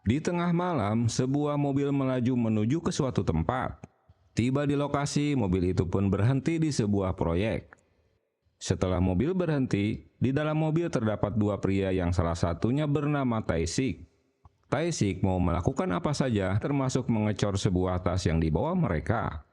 Di tengah malam, sebuah mobil melaju menuju ke suatu tempat. Tiba di lokasi, mobil itu pun berhenti di sebuah proyek. Setelah mobil berhenti, di dalam mobil terdapat dua pria yang salah satunya bernama Tae-sik. Tae-sik mau melakukan apa saja, termasuk mengecor sebuah tas yang dibawa mereka.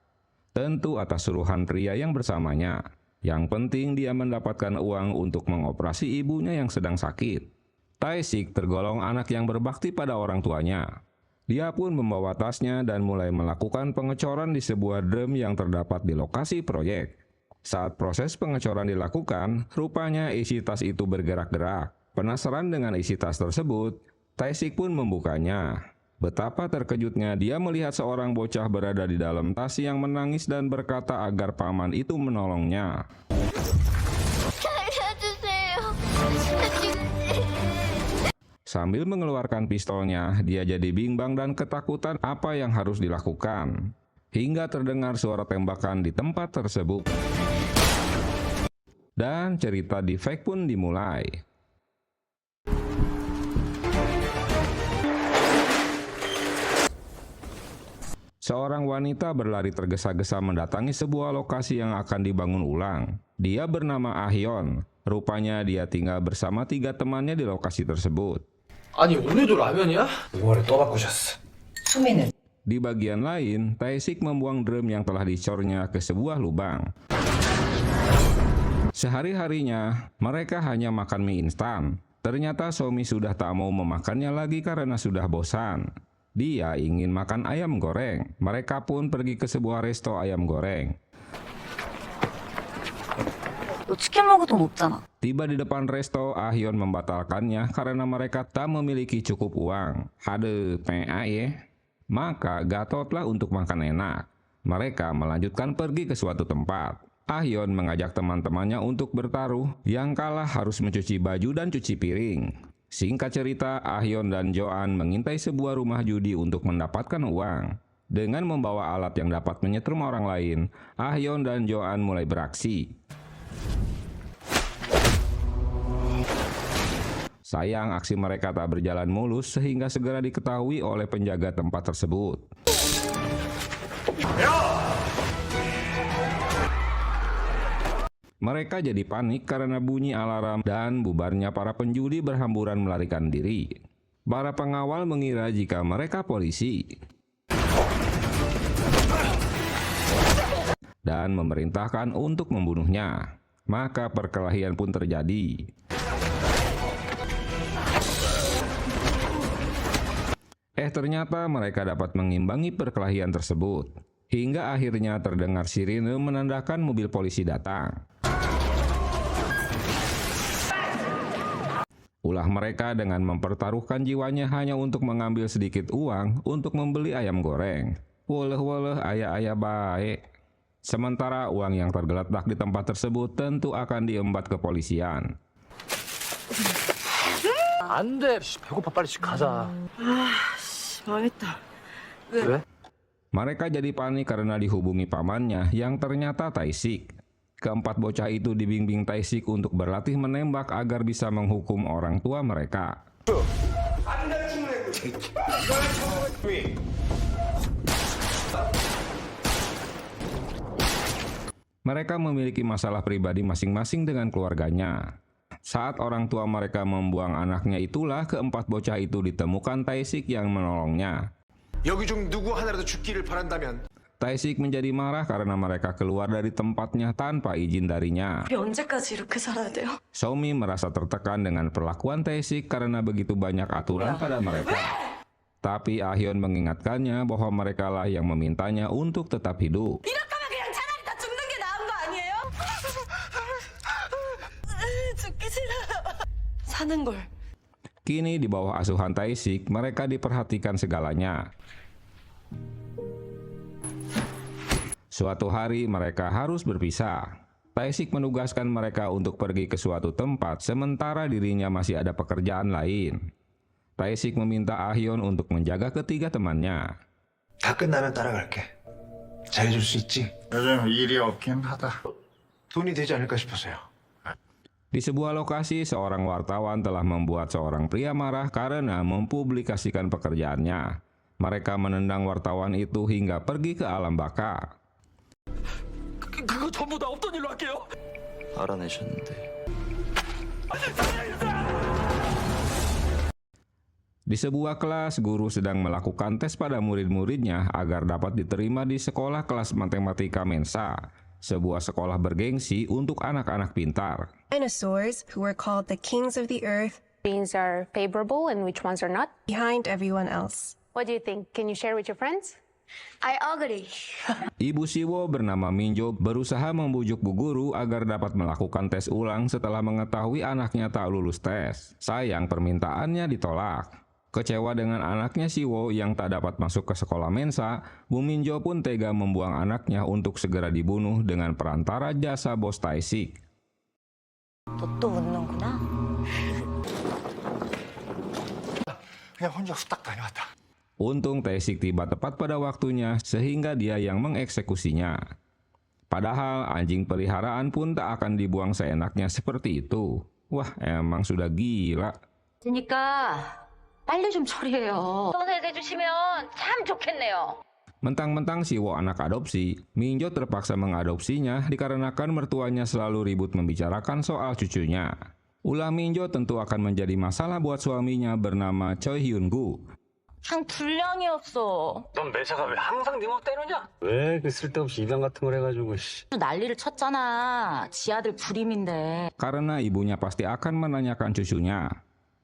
Tentu atas suruhan pria yang bersamanya. Yang penting dia mendapatkan uang untuk mengoperasi ibunya yang sedang sakit. Tae-sik tergolong anak yang berbakti pada orang tuanya. Dia pun membawa tasnya dan mulai melakukan pengecoran di sebuah drum yang terdapat di lokasi proyek. Saat proses pengecoran dilakukan, rupanya isi tas itu bergerak-gerak. Penasaran dengan isi tas tersebut, Tae-sik pun membukanya. Betapa terkejutnya dia melihat seorang bocah berada di dalam tas yang menangis dan berkata agar paman itu menolongnya. Sambil mengeluarkan pistolnya, dia jadi bimbang dan ketakutan apa yang harus dilakukan. Hingga terdengar suara tembakan di tempat tersebut. Dan cerita di fake pun dimulai. Seorang wanita berlari tergesa-gesa mendatangi sebuah lokasi yang akan dibangun ulang. Dia bernama Ah-hyun. Rupanya dia tinggal bersama 3 temannya di lokasi tersebut. 아니 오늘도 라면이야? 이거를 또 바꾸셨어. 수민은 Di bagian lain, Tae-sik membuang drum yang telah dicornya ke sebuah lubang. Sehari-harinya, mereka hanya makan mie instan. Ternyata Somi sudah tak mau memakannya lagi karena sudah bosan. Dia ingin makan ayam goreng. Mereka pun pergi ke sebuah resto ayam goreng. 너 치킨 먹어도 먹잖아. Tiba di depan resto, Ah-hyun membatalkannya karena mereka tak memiliki cukup uang. Aduh, PA ya. Maka gatotlah untuk makan enak. Mereka melanjutkan pergi ke suatu tempat. Ah-hyun mengajak teman-temannya untuk bertaruh. Yang kalah harus mencuci baju dan cuci piring. Singkat cerita, Ah-hyun dan Joan mengintai sebuah rumah judi untuk mendapatkan uang. Dengan membawa alat yang dapat menyetrum orang lain, Ah-hyun dan Joan mulai beraksi. Sayang, aksi mereka tak berjalan mulus sehingga segera diketahui oleh penjaga tempat tersebut. Mereka jadi panik karena bunyi alarm dan bubarnya para penjudi berhamburan melarikan diri. Para pengawal mengira jika mereka polisi dan memerintahkan untuk membunuhnya. Maka perkelahian pun terjadi. Ternyata mereka dapat mengimbangi perkelahian tersebut. Hingga akhirnya terdengar sirine menandakan mobil polisi datang. Ulah mereka dengan mempertaruhkan jiwanya hanya untuk mengambil sedikit uang untuk membeli ayam goreng. Woleh-woleh ayah-ayah baik. Sementara uang yang tergeletak di tempat tersebut tentu akan diembat kepolisian. 안 돼. 배고파 빨리 집 가자. 망했다. 왜? Mereka jadi panik karena dihubungi pamannya yang ternyata Tae-sik. Keempat bocah itu dibimbing Tae-sik untuk berlatih menembak agar bisa menghukum orang tua mereka. Mereka memiliki masalah pribadi masing-masing dengan keluarganya. Saat orang tua mereka membuang anaknya itulah keempat bocah itu ditemukan Tae-sik yang menolongnya. 여기 중 누구 하나라도 죽기를 바란다면 Tae-sik menjadi marah karena mereka keluar dari tempatnya tanpa izin darinya. 우리 언제까지 이렇게 살아야 돼요? Somi merasa tertekan dengan perlakuan Tae-sik karena begitu banyak aturan pada mereka. Tapi Ah-hyun mengingatkannya bahwa merekalah yang memintanya untuk tetap hidup. 이럴 거면 그냥 차라리 다 죽는 게 나은 거 아니에요? 죽기 싫어. 사는 걸. Kini di bawah asuhan Tae-sik, mereka diperhatikan segalanya. Suatu hari mereka harus berpisah. Tae-sik menugaskan mereka untuk pergi ke suatu tempat sementara dirinya masih ada pekerjaan lain. Tae-sik meminta Ah-hyun untuk menjaga ketiga temannya. 다 끝나면 따라갈게. 잘해줄 수 있지? 요즘 일이 없긴 하다. 돈이 되지 않을까 싶어서요. Di sebuah lokasi, seorang wartawan telah membuat seorang pria marah karena mempublikasikan pekerjaannya. Mereka menendang wartawan itu hingga pergi ke alam baka. 그거 전부 다 없던 일로 할게요. 알아내셨는데 Di sebuah kelas, guru sedang melakukan tes pada murid-muridnya agar dapat diterima di sekolah kelas matematika Mensa, sebuah sekolah bergengsi untuk anak-anak pintar. Dinosaurs, who were called the kings of the earth, Genes are favorable and which ones are not? behind everyone else. What do you think? Can you share with your friends? I agree. Ibu Siwo bernama Minjo berusaha membujuk bu guru agar dapat melakukan tes ulang setelah mengetahui anaknya tak lulus tes. Sayang, permintaannya ditolak. Kecewa dengan anaknya Siwo yang tak dapat masuk ke sekolah Mensa, Bu Minjo pun tega membuang anaknya untuk segera dibunuh dengan perantara jasa bos Tae-sik. 또 웃는구나. 그냥 혼자 후딱 다녀왔다. Untung Tae-sik tiba tepat pada waktunya sehingga dia yang mengeksekusinya. Padahal anjing peliharaan pun tak akan dibuang seenaknya seperti itu. Wah, emang sudah gila. 그러니까 빨리 좀 처리해요. 선택해 주시면 참 좋겠네요. Mentang-mentang Siwo anak adopsi, Minjo terpaksa mengadopsinya dikarenakan mertuanya selalu ribut membicarakan soal cucunya. Ulah Minjo tentu akan menjadi masalah buat suaminya bernama Choi Hyun-gu. 그냥 불량이었어. 넌 매사가 왜 항상 네 맘 때려냐? 왜 그 쓸데없이 입양 같은 걸 해가지고 난리를 쳤잖아. 지 아들 불임인데. Karena ibunya pasti akan menanyakan cucunya.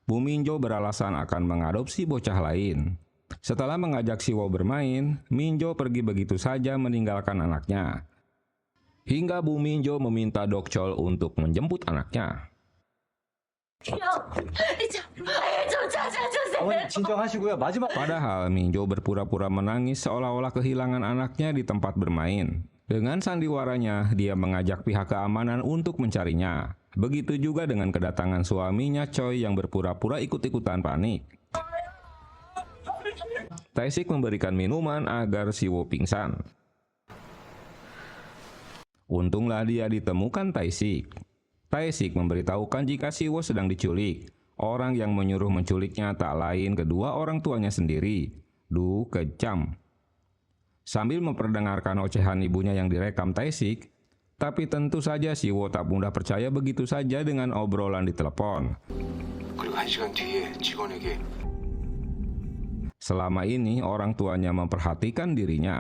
Bu Minjo beralasan akan mengadopsi bocah lain. Setelah mengajak Siwo bermain, Minjo pergi begitu saja meninggalkan anaknya. Hingga Bu Minjo meminta Dokchol untuk menjemput anaknya. 좀 찾아주세요. 어머니 진정하시고요. 마지막 Padahal Minjo berpura-pura menangis seolah-olah kehilangan anaknya di tempat bermain. Dengan sandiwaranya, dia mengajak pihak keamanan untuk mencarinya. Begitu juga dengan kedatangan suaminya Choi yang berpura-pura ikut-ikutan panik. Tae-sik memberikan minuman agar Siwo pingsan. Untunglah dia ditemukan Tae-sik. Tae-sik memberitahukan jika Siwo sedang diculik. Orang yang menyuruh menculiknya tak lain kedua orang tuanya sendiri. Duh, kejam. Sambil memperdengarkan ocehan ibunya yang direkam Tae-sik, tapi tentu saja Siwo tak mudah percaya begitu saja dengan obrolan di telepon. 그리고 1시간 뒤에 직원에게 Selama ini orang tuanya memperhatikan dirinya.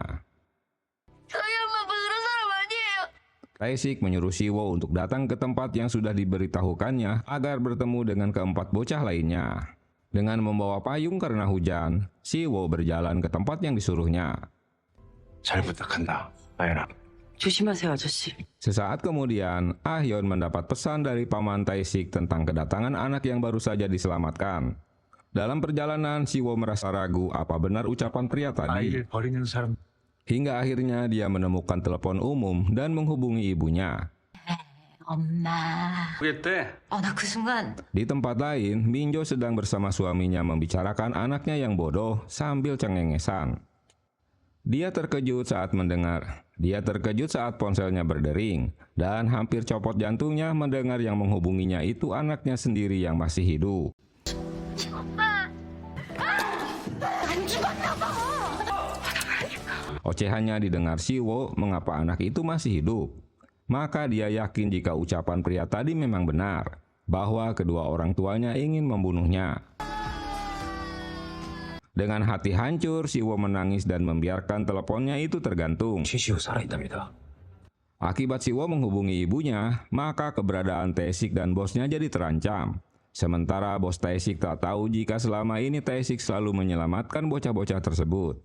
Tae-sik menyuruh Siwo untuk datang ke tempat yang sudah diberitahukannya agar bertemu dengan keempat bocah lainnya. Dengan membawa payung karena hujan, Siwo berjalan ke tempat yang disuruhnya. 잘 부탁한다, 아연아. 조심하세요, 아저씨. Sesaat kemudian, Ah-yeon mendapat pesan dari paman Tae-sik tentang kedatangan anak yang baru saja diselamatkan. Dalam perjalanan, Siwo merasa ragu apa benar ucapan pria tadi. 아이를 버리는 사람 Hingga akhirnya dia menemukan telepon umum dan menghubungi ibunya. 엄마. 그랬대. 나 그 순간 Di tempat lain, Minjo sedang bersama suaminya membicarakan anaknya yang bodoh sambil cengengesan. Dia terkejut saat ponselnya berdering dan hampir copot jantungnya mendengar yang menghubunginya itu anaknya sendiri yang masih hidup. Ocehannya didengar Siwo mengapa anak itu masih hidup. Maka dia yakin jika ucapan pria tadi memang benar, bahwa kedua orang tuanya ingin membunuhnya. Dengan hati hancur, Siwo menangis dan membiarkan teleponnya itu tergantung. 최시호 살아있답니다. Akibat Siwo menghubungi ibunya, maka keberadaan Tae-sik dan bosnya jadi terancam. Sementara bos Tae-sik tak tahu jika selama ini Tae-sik selalu menyelamatkan bocah-bocah tersebut.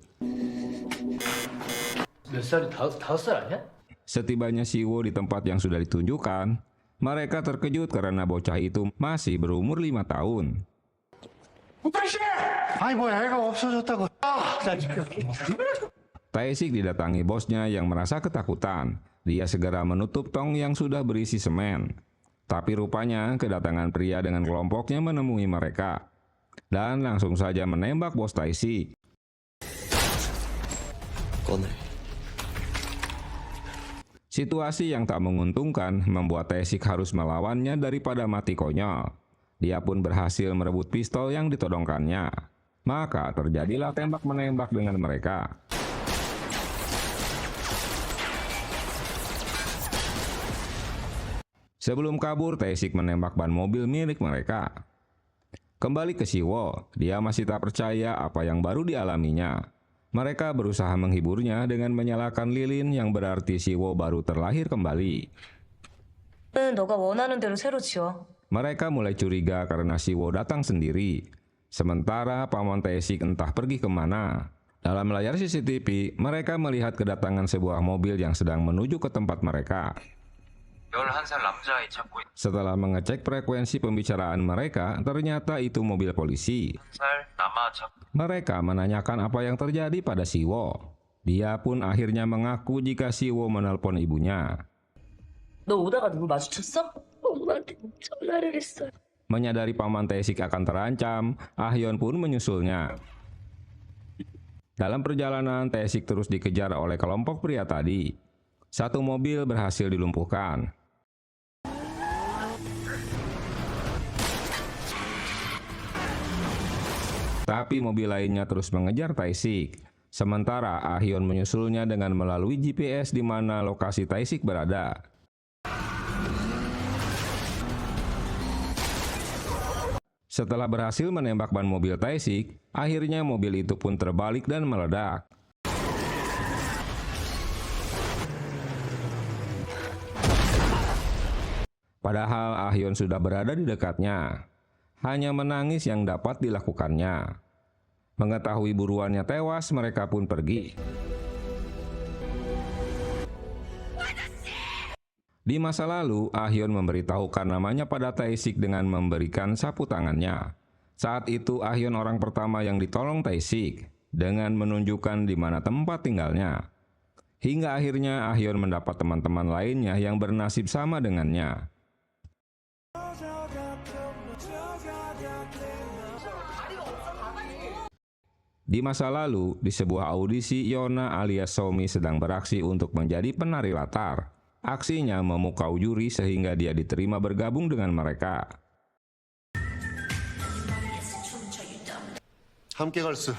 몇 살이 다섯 살 아니야? Setibanya Siwo di tempat yang sudah ditunjukkan, mereka terkejut karena bocah itu masih berumur 5 tahun. 아니 뭐야 애가 없어졌다고. Tae-sik didatangi bosnya yang merasa ketakutan. Dia segera menutup tong yang sudah berisi semen. Tapi rupanya kedatangan pria dengan kelompoknya menemui mereka. Dan langsung saja menembak bos Tae-sik. 꺼내. Situasi yang tak menguntungkan membuat Tae-sik harus melawannya daripada mati konyol. Dia pun berhasil merebut pistol yang ditodongkannya. Maka terjadilah tembak-menembak dengan mereka. Sebelum kabur, Tae-sik menembak ban mobil milik mereka. Kembali ke Siwo, dia masih tak percaya apa yang baru dialaminya. Mereka berusaha menghiburnya dengan menyalakan lilin yang berarti Siwo baru terlahir kembali. 너가 원하는 대로 새로 지어. Mereka mulai curiga karena Siwo datang sendiri. Sementara paman Tae-sik entah pergi kemana. Dalam layar CCTV, mereka melihat kedatangan sebuah mobil yang sedang menuju ke tempat mereka. 11살 남자아이 찾고 Setelah mengecek frekuensi pembicaraan mereka, ternyata itu mobil polisi. 1살 남아 찾고 Mereka menanyakan apa yang terjadi pada Siwo. Dia pun akhirnya mengaku jika Siwo menelpon ibunya. 너 오다가 누굴 마주쳤어? 엄마한테 전화를 했어. Menyadari paman Tae-sik akan terancam, Ah-yeon pun menyusulnya. Dalam perjalanan, Tae-sik terus dikejar oleh kelompok pria tadi. Satu mobil berhasil dilumpuhkan. Tapi mobil lainnya terus mengejar Tae-sik. Sementara Ah-yeon menyusulnya dengan melalui GPS di mana lokasi Tae-sik berada. Setelah berhasil menembak ban mobil Tae-sik, akhirnya mobil itu pun terbalik dan meledak. Padahal Ah-yeon sudah berada di dekatnya. Hanya menangis yang dapat dilakukannya. Mengetahui buruannya tewas, mereka pun pergi. Di masa lalu, Ah-yeon memberitahukan namanya pada Tae-sik dengan memberikan sapu tangannya. Saat itu, Ah-yeon orang pertama yang ditolong Tae-sik dengan menunjukkan di mana tempat tinggalnya. Hingga akhirnya Ah-yeon mendapat teman-teman lainnya yang bernasib sama dengannya. Di masa lalu, di sebuah audisi, Yona alias Somi sedang beraksi untuk menjadi penari latar. Aksinya memukau juri sehingga dia diterima bergabung dengan mereka. 함께 갈 수.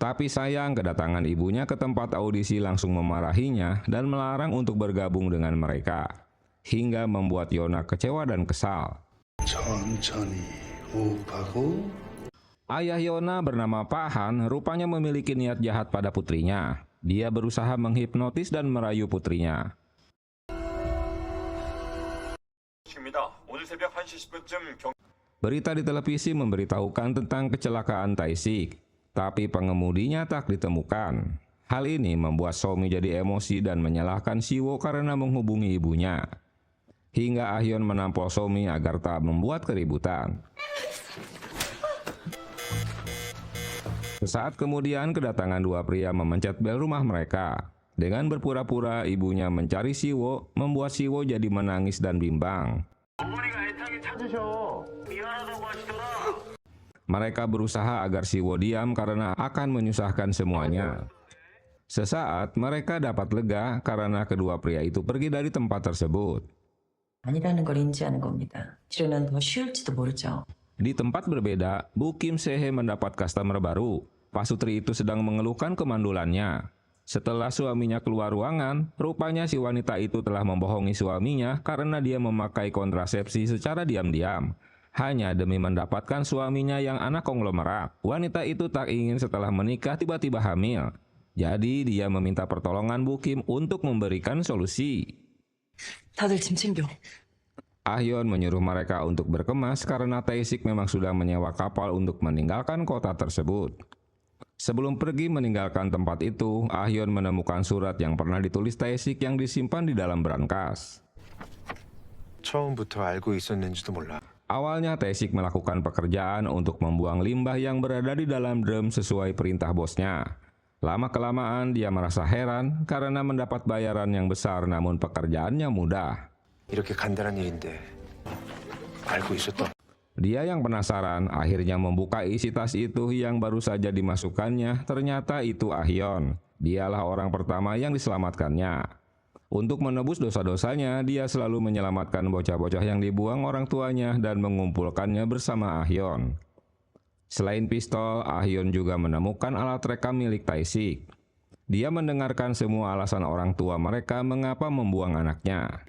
Tapi sayang, kedatangan ibunya ke tempat audisi langsung memarahinya dan melarang untuk bergabung dengan mereka. Hingga membuat Yona kecewa dan kesal. 천천히 호흡하고. Ayah Yona bernama Pak Han rupanya memiliki niat jahat pada putrinya. Dia berusaha menghipnotis dan merayu putrinya. 오늘 새벽 1시 10분쯤 Berita di televisi memberitahukan tentang kecelakaan Tae-sik, tapi pengemudinya tak ditemukan. Hal ini membuat Somi jadi emosi dan menyalahkan Siwo karena menghubungi ibunya. Hingga Ah-yeon menampol Somi agar tak membuat keributan. Sesaat kemudian kedatangan dua pria memencet bel rumah mereka. Dengan berpura-pura ibunya mencari Siwo, membuat Siwo jadi menangis dan bimbang. Mereka berusaha agar Siwo diam karena akan menyusahkan semuanya. Sesaat mereka dapat lega karena kedua pria itu pergi dari tempat tersebut. 아니라는 걸 인지하는 겁니다. 치료는 더 쉬울지도 모르죠. Di tempat berbeda, Bu Kim Se-hye mendapat customer baru. Pak Sutri itu sedang mengeluhkan kemandulannya. Setelah suaminya keluar ruangan, rupanya si wanita itu telah membohongi suaminya karena dia memakai kontrasepsi secara diam-diam. Hanya demi mendapatkan suaminya yang anak konglomerat. Wanita itu tak ingin setelah menikah tiba-tiba hamil. Jadi dia meminta pertolongan Bu Kim untuk memberikan solusi. 다들 짐 챙겨. Ah-yeon menyuruh mereka untuk berkemas karena Tae-sik memang sudah menyewa kapal untuk meninggalkan kota tersebut. Sebelum pergi meninggalkan tempat itu, Ah-yeon menemukan surat yang pernah ditulis Tae-sik yang disimpan di dalam brankas. 처음부터 알고 있었는지도 몰라. Awalnya Tae-sik melakukan pekerjaan untuk membuang limbah yang berada di dalam drum sesuai perintah bosnya. Lama-kelamaan dia merasa heran karena mendapat bayaran yang besar namun pekerjaannya mudah. 이렇게 간단한 일인데 알고 있었던. Dia yang penasaran akhirnya membuka isi tas itu yang baru saja dimasukkannya. Ternyata itu Ah-yeon. Dialah orang pertama yang diselamatkannya. Untuk menebus dosa-dosanya, dia selalu menyelamatkan bocah-bocah yang dibuang orang tuanya dan mengumpulkannya bersama Ah-hyun. Selain pistol, Ah-hyun juga menemukan alat rekam milik Tae-sik. Dia mendengarkan semua alasan orang tua mereka mengapa membuang anaknya.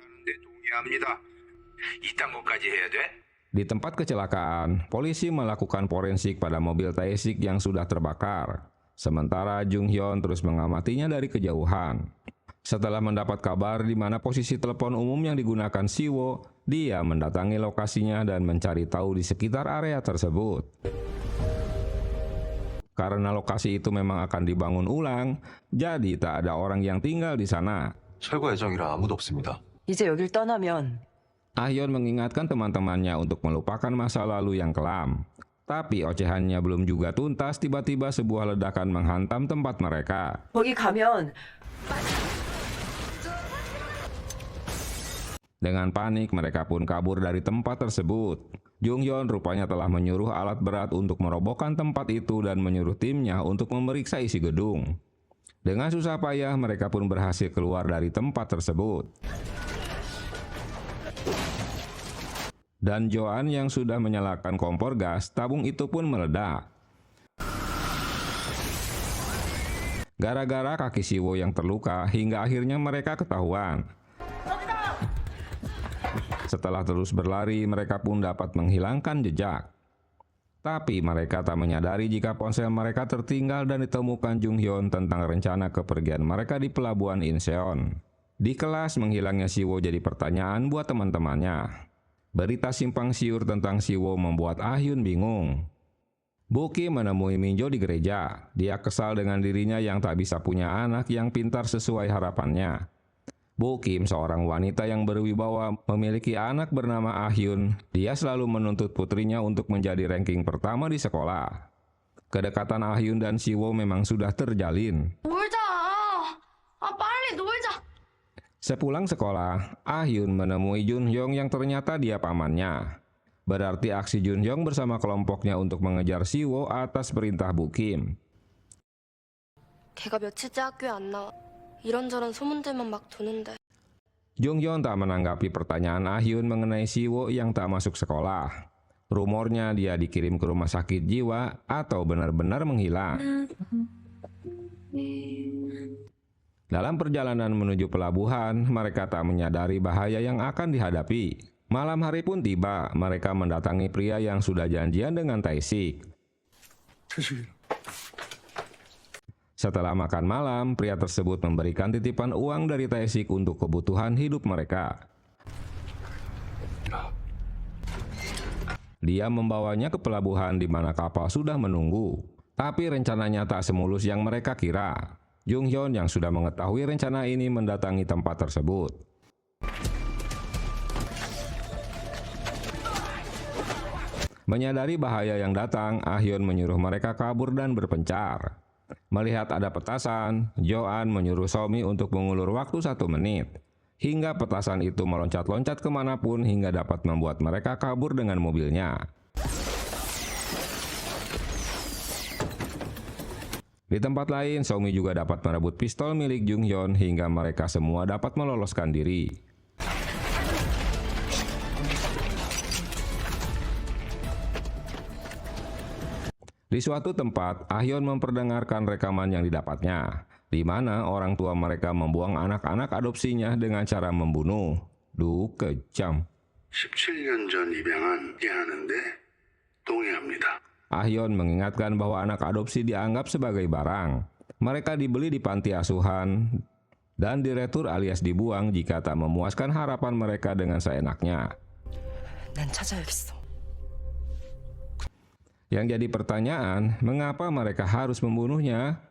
Di tempat kecelakaan, polisi melakukan forensik pada mobil Tae-sik yang sudah terbakar. Sementara Jung-hyun terus mengamatinya dari kejauhan. Setelah mendapat kabar di mana posisi telepon umum yang digunakan Siwo, dia mendatangi lokasinya dan mencari tahu di sekitar area tersebut. Karena lokasi itu memang akan dibangun ulang, jadi tak ada orang yang tinggal di sana. 철거 예정이라 아무도 없습니다. 이제 여길 떠나면 Ah-hyun mengingatkan teman-temannya untuk melupakan masa lalu yang kelam. Tapi ocehannya belum juga tuntas, tiba-tiba sebuah ledakan menghantam tempat mereka. 거기 가면 Dengan panik, mereka pun kabur dari tempat tersebut. Jung-hyun rupanya telah menyuruh alat berat untuk merobohkan tempat itu dan menyuruh timnya untuk memeriksa isi gedung. Dengan susah payah, mereka pun berhasil keluar dari tempat tersebut. Dan Joan yang sudah menyalakan kompor gas, tabung itu pun meledak. Gara-gara kaki Siwo yang terluka, hingga akhirnya mereka ketahuan. Setelah terus berlari, mereka pun dapat menghilangkan jejak. Tapi mereka tak menyadari jika ponsel mereka tertinggal dan ditemukan Jung-hyun tentang rencana kepergian mereka di pelabuhan Incheon. Di kelas, menghilangnya Siwo jadi pertanyaan buat teman-temannya. Berita simpang siur tentang Siwo membuat Ah-hyun bingung. Bo-kim menemui Minjo di gereja. Dia kesal dengan dirinya yang tak bisa punya anak yang pintar sesuai harapannya. Bo-kim, seorang wanita yang berwibawa, memiliki anak bernama Ah-hyun. Dia selalu menuntut putrinya untuk menjadi ranking pertama di sekolah. Kedekatan Ah-hyun dan Siwo memang sudah terjalin. 놀자. 빨리 놀자. Sepulang sekolah, Ah-hyun menemui Jun-hyung yang ternyata dia pamannya. Berarti aksi Jun-hyung bersama kelompoknya untuk mengejar Siwo atas perintah Bo-kim. 걔가 며칠째 학교에 안 나와. 이런저런 소문들만 막 도는데. Jung-hyun tak menanggapi pertanyaan Ah-hyun mengenai Siwo yang tak masuk sekolah. Rumornya dia dikirim ke rumah sakit jiwa atau benar-benar menghilang. Dalam perjalanan menuju pelabuhan, mereka tak menyadari bahaya yang akan dihadapi. Malam hari pun tiba, mereka mendatangi pria yang sudah janjian dengan Tae-sik. Setelah makan malam, pria tersebut memberikan titipan uang dari Tae-sik untuk kebutuhan hidup mereka. Dia membawanya ke pelabuhan di mana kapal sudah menunggu. Tapi rencananya tak semulus yang mereka kira. Jung-hyun yang sudah mengetahui rencana ini mendatangi tempat tersebut. Menyadari bahaya yang datang, Ah-hyun menyuruh mereka kabur dan berpencar. Melihat ada petasan, Joan menyuruh Somi untuk mengulur waktu 1 menit. Hingga petasan itu meloncat-loncat kemanapun hingga dapat membuat mereka kabur dengan mobilnya. Di tempat lain, Somi juga dapat merebut pistol milik Jung-hyun hingga mereka semua dapat meloloskan diri. Di suatu tempat, Ah-hyun memperdengarkan rekaman yang didapatnya, di mana orang tua mereka membuang anak-anak adopsinya dengan cara membunuh. Duh, kejam. 17년 전 입양한 하는데 동의합니다. Ah-hyun mengingatkan bahwa anak adopsi dianggap sebagai barang. Mereka dibeli di panti asuhan dan diretur alias dibuang jika tak memuaskan harapan mereka dengan seenaknya. 난 찾아야겠어. Yang jadi pertanyaan, mengapa mereka harus membunuhnya?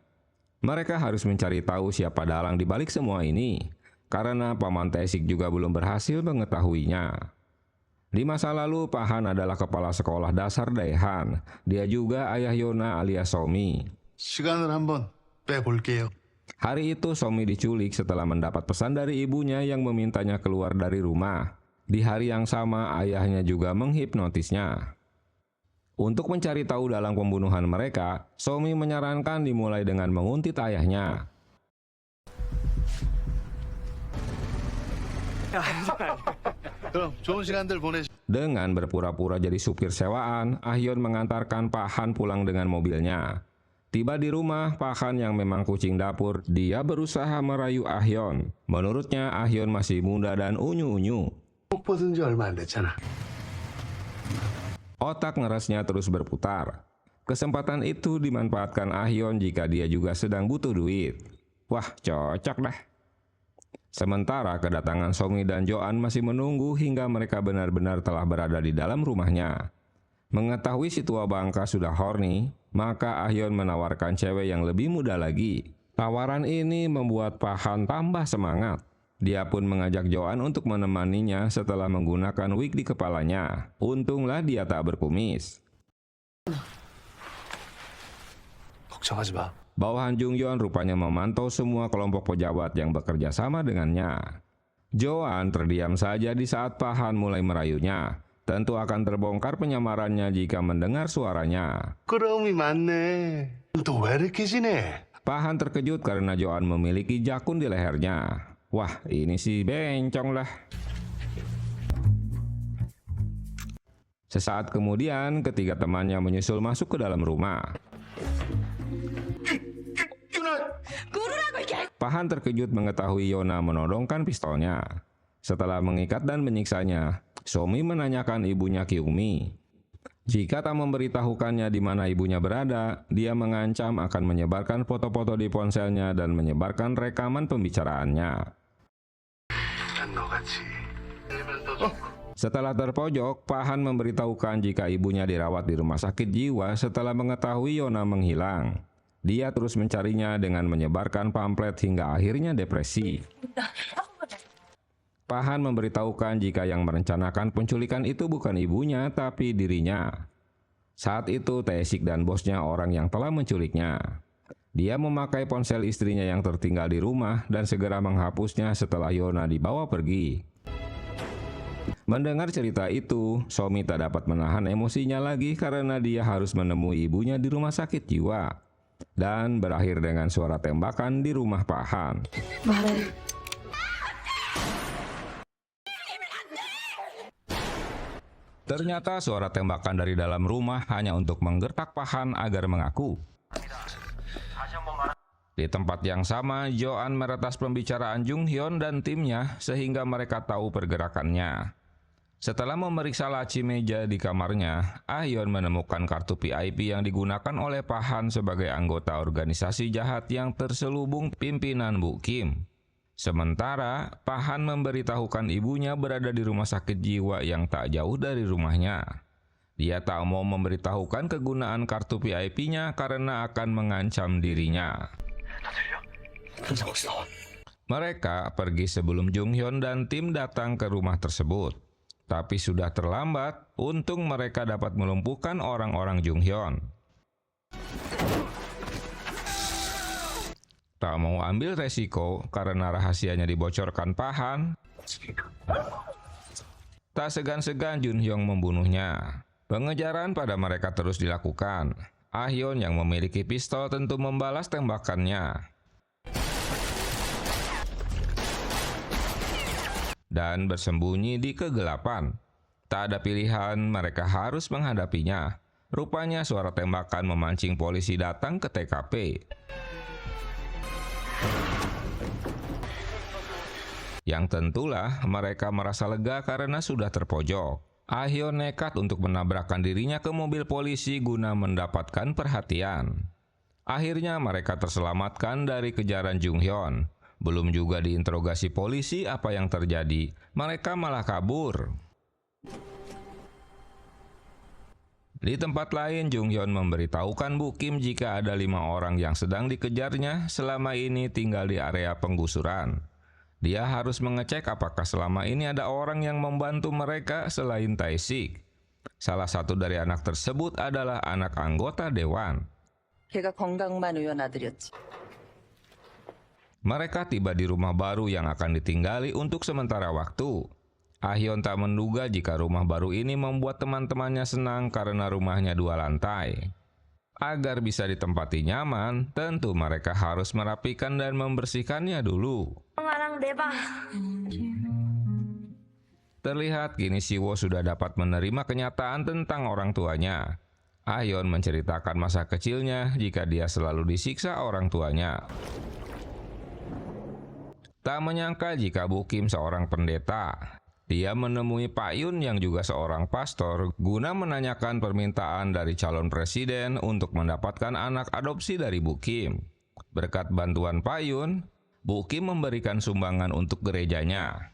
Mereka harus mencari tahu siapa dalang di balik semua ini, karena paman Tae-sik juga belum berhasil mengetahuinya. Di masa lalu, Pak Han adalah kepala sekolah dasar Daehan. Dia juga ayah Yona alias Somi. 시간을 한번 빼볼게요. Hari itu Somi diculik setelah mendapat pesan dari ibunya yang memintanya keluar dari rumah. Di hari yang sama, ayahnya juga menghipnotisnya. Untuk mencari tahu dalang pembunuhan mereka, Somi menyarankan dimulai dengan menguntit ayahnya. 그럼 좋은 시간들 보내시. Dengan berpura-pura jadi supir sewaan, Ah-yeon mengantarkan Pak Han pulang dengan mobilnya. Tiba di rumah Pak Han yang memang kucing dapur, dia berusaha merayu Ah-yeon. Menurutnya Ah-yeon masih muda dan unyu-unyu. 목 벗은 지 얼마 안 됐잖아. Otak ngerasnya terus berputar. Kesempatan itu dimanfaatkan Ah-yeon jika dia juga sedang butuh duit. Wah, cocok dah. Sementara kedatangan Somi dan Joan masih menunggu hingga mereka benar-benar telah berada di dalam rumahnya. Mengetahui si tua bangka sudah horny, maka Ah-yeon menawarkan cewek yang lebih muda lagi. Tawaran ini membuat Pak Han tambah semangat. Dia pun mengajak Joan untuk menemaninya setelah menggunakan wig di kepalanya. Untunglah dia tak berkumis. 걱정하지 마. Bawahan Jung-yeon rupanya memantau semua kelompok pejabat yang bekerja sama dengannya. Joan terdiam saja di saat Pak Han mulai merayunya. Tentu akan terbongkar penyamarannya jika mendengar suaranya. 부끄러움이 많네. 또 왜 이렇게 지내? Pak Han terkejut karena Joan memiliki jakun di lehernya. Wah, ini sih bencong lah. Sesaat kemudian, ketiga temannya menyusul masuk ke dalam rumah. Pak Han terkejut mengetahui Yona menodongkan pistolnya. Setelah mengikat dan menyiksanya, Somi menanyakan ibunya Kyungmi. Jika tak memberitahukannya di mana ibunya berada, dia mengancam akan menyebarkan foto-foto di ponselnya dan menyebarkan rekaman pembicaraannya. Setelah terpojok, Pak Han memberitahukan jika ibunya dirawat di rumah sakit jiwa setelah mengetahui Yona menghilang. Dia terus mencarinya dengan menyebarkan pamflet hingga akhirnya depresi. Pak Han memberitahukan jika yang merencanakan penculikan itu bukan ibunya, tapi dirinya. Saat itu Tae-sik dan bosnya orang yang telah menculiknya. Dia memakai ponsel istrinya yang tertinggal di rumah dan segera menghapusnya setelah Yona dibawa pergi. Mendengar cerita itu, Somi tak dapat menahan emosinya lagi karena dia harus menemui ibunya di rumah sakit jiwa. Dan berakhir dengan suara tembakan di rumah Pak Han. Ternyata suara tembakan dari dalam rumah hanya untuk menggertak Pak Han agar mengaku. Di tempat yang sama, Joan meretas pembicaraan Jung-hyun dan timnya sehingga mereka tahu pergerakannya. Setelah memeriksa laci meja di kamarnya, Ah-yeon menemukan kartu VIP yang digunakan oleh Pak Han sebagai anggota organisasi jahat yang terselubung pimpinan Bu Kim. Sementara, Pak Han memberitahukan ibunya berada di rumah sakit jiwa yang tak jauh dari rumahnya. Dia tak mau memberitahukan kegunaan kartu VIP-nya karena akan mengancam dirinya. Mereka pergi sebelum Jung-hyun dan tim datang ke rumah tersebut. Tapi sudah terlambat, untung mereka dapat melumpuhkan orang-orang Jung-hyun. Tak mau ambil resiko karena rahasianya dibocorkan Pak Han, tak segan-segan Jun-hyun membunuhnya. Pengejaran pada mereka terus dilakukan. Ah-yeon yang memiliki pistol tentu membalas tembakannya. Dan bersembunyi di kegelapan. Tak ada pilihan, mereka harus menghadapinya. Rupanya suara tembakan memancing polisi datang ke TKP. Yang tentulah mereka merasa lega karena sudah terpojok. Ah-yeon nekat untuk menabrakkan dirinya ke mobil polisi guna mendapatkan perhatian. Akhirnya mereka terselamatkan dari kejaran Jung-hyun. Belum juga diinterogasi polisi apa yang terjadi, mereka malah kabur. Di tempat lain, Jung-hyun memberitahukan Bu Kim jika ada 5 orang yang sedang dikejarnya selama ini tinggal di area penggusuran. Dia harus mengecek apakah selama ini ada orang yang membantu mereka selain Tae-sik. Salah satu dari anak tersebut adalah anak anggota dewan. 걔가 건강만 의원 아들이었지. Mereka tiba di rumah baru yang akan ditinggali untuk sementara waktu. Ah-yeon tak menduga jika rumah baru ini membuat teman-temannya senang karena rumahnya 2 lantai. Agar bisa ditempati nyaman, tentu mereka harus merapikan dan membersihkannya dulu. Terlihat kini Siwo sudah dapat menerima kenyataan tentang orang tuanya. Ah-yeon menceritakan masa kecilnya jika dia selalu disiksa orang tuanya. Tak menyangka jika Bu Kim seorang pendeta. Dia menemui Pak Yun yang juga seorang pastor guna menanyakan permintaan dari calon presiden untuk mendapatkan anak adopsi dari Bu Kim. Berkat bantuan Pak Yun, Bu Kim memberikan sumbangan untuk gerejanya.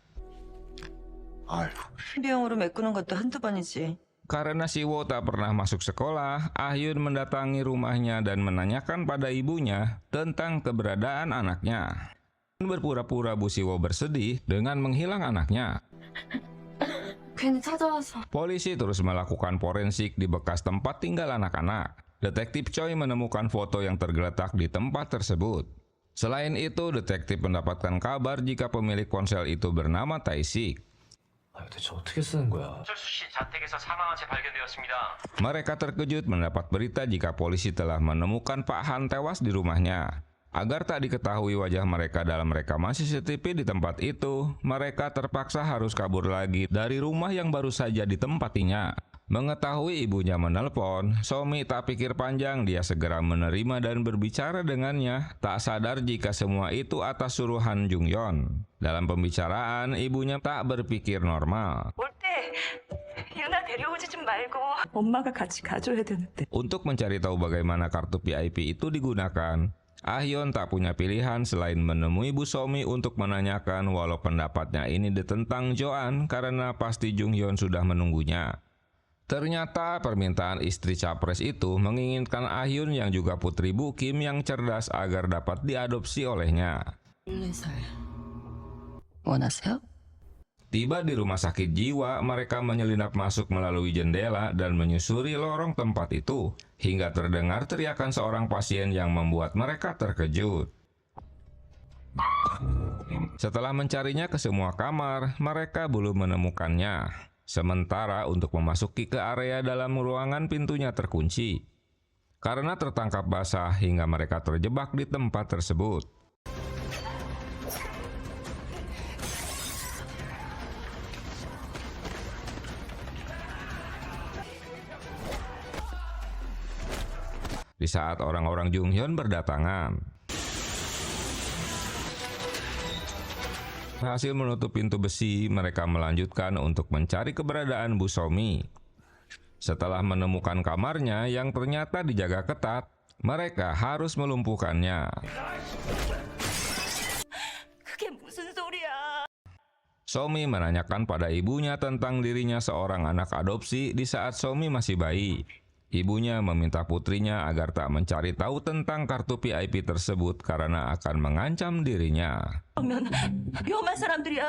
비용으로 메꾸는 것도 한두 번이지. Karena Siwo tak pernah masuk sekolah, Ah-yeon mendatangi rumahnya dan menanyakan pada ibunya tentang keberadaan anaknya. Berpura-pura Bu Siwo bersedih dengan menghilang anaknya. 괜히 찾아와서. Polisi terus melakukan forensik di bekas tempat tinggal anak-anak. Detektif Choi menemukan foto yang tergeletak di tempat tersebut. Selain itu, detektif mendapatkan kabar jika pemilik ponsel itu bernama Tae-sik. 대체 어떻게 쓰는 거야? 철수 씨 자택에서 사망한 채 발견되었습니다. Mereka terkejut mendapat berita jika polisi telah menemukan Pak Han tewas di rumahnya. Agar tak diketahui wajah mereka dalam rekaman CCTV di tempat itu, mereka terpaksa harus kabur lagi dari rumah yang baru saja ditempatinya. Mengetahui ibunya menelpon, Somi tak pikir panjang, dia segera menerima dan berbicara dengannya, tak sadar jika semua itu atas suruhan Jung-yeon. Dalam pembicaraan, ibunya tak berpikir normal. 올 때 유나 데려오지 좀 말고 엄마가 같이 가줘야 되는데. Untuk mencari tahu bagaimana kartu VIP itu digunakan, Ah-yeon tak punya pilihan selain menemui Bu Somi untuk menanyakan walau pendapatnya ini ditentang Joan karena pasti Jung-yeon sudah menunggunya. Ternyata permintaan istri capres itu menginginkan Ah-yeon yang juga putri Bu Kim yang cerdas agar dapat diadopsi olehnya. 원하세요? Tiba di rumah sakit jiwa, mereka menyelinap masuk melalui jendela dan menyusuri lorong tempat itu, hingga terdengar teriakan seorang pasien yang membuat mereka terkejut. Setelah mencarinya ke semua kamar, mereka belum menemukannya. Sementara untuk memasuki ke area dalam ruangan pintunya terkunci. Karena tertangkap basah hingga mereka terjebak di tempat tersebut. Di saat orang-orang Jung-yeon berdatangan, hasil menutup pintu besi, mereka melanjutkan untuk mencari keberadaan Bu Somi. Setelah menemukan kamarnya yang ternyata dijaga ketat, mereka harus melumpuhkannya. 그게 무슨 소리야? Somi menanyakan pada ibunya tentang dirinya seorang anak adopsi di saat Somi masih bayi. Ibunya meminta putrinya agar tak mencari tahu tentang kartu VIP tersebut karena akan mengancam dirinya. 그러면 위험한 사람들이야.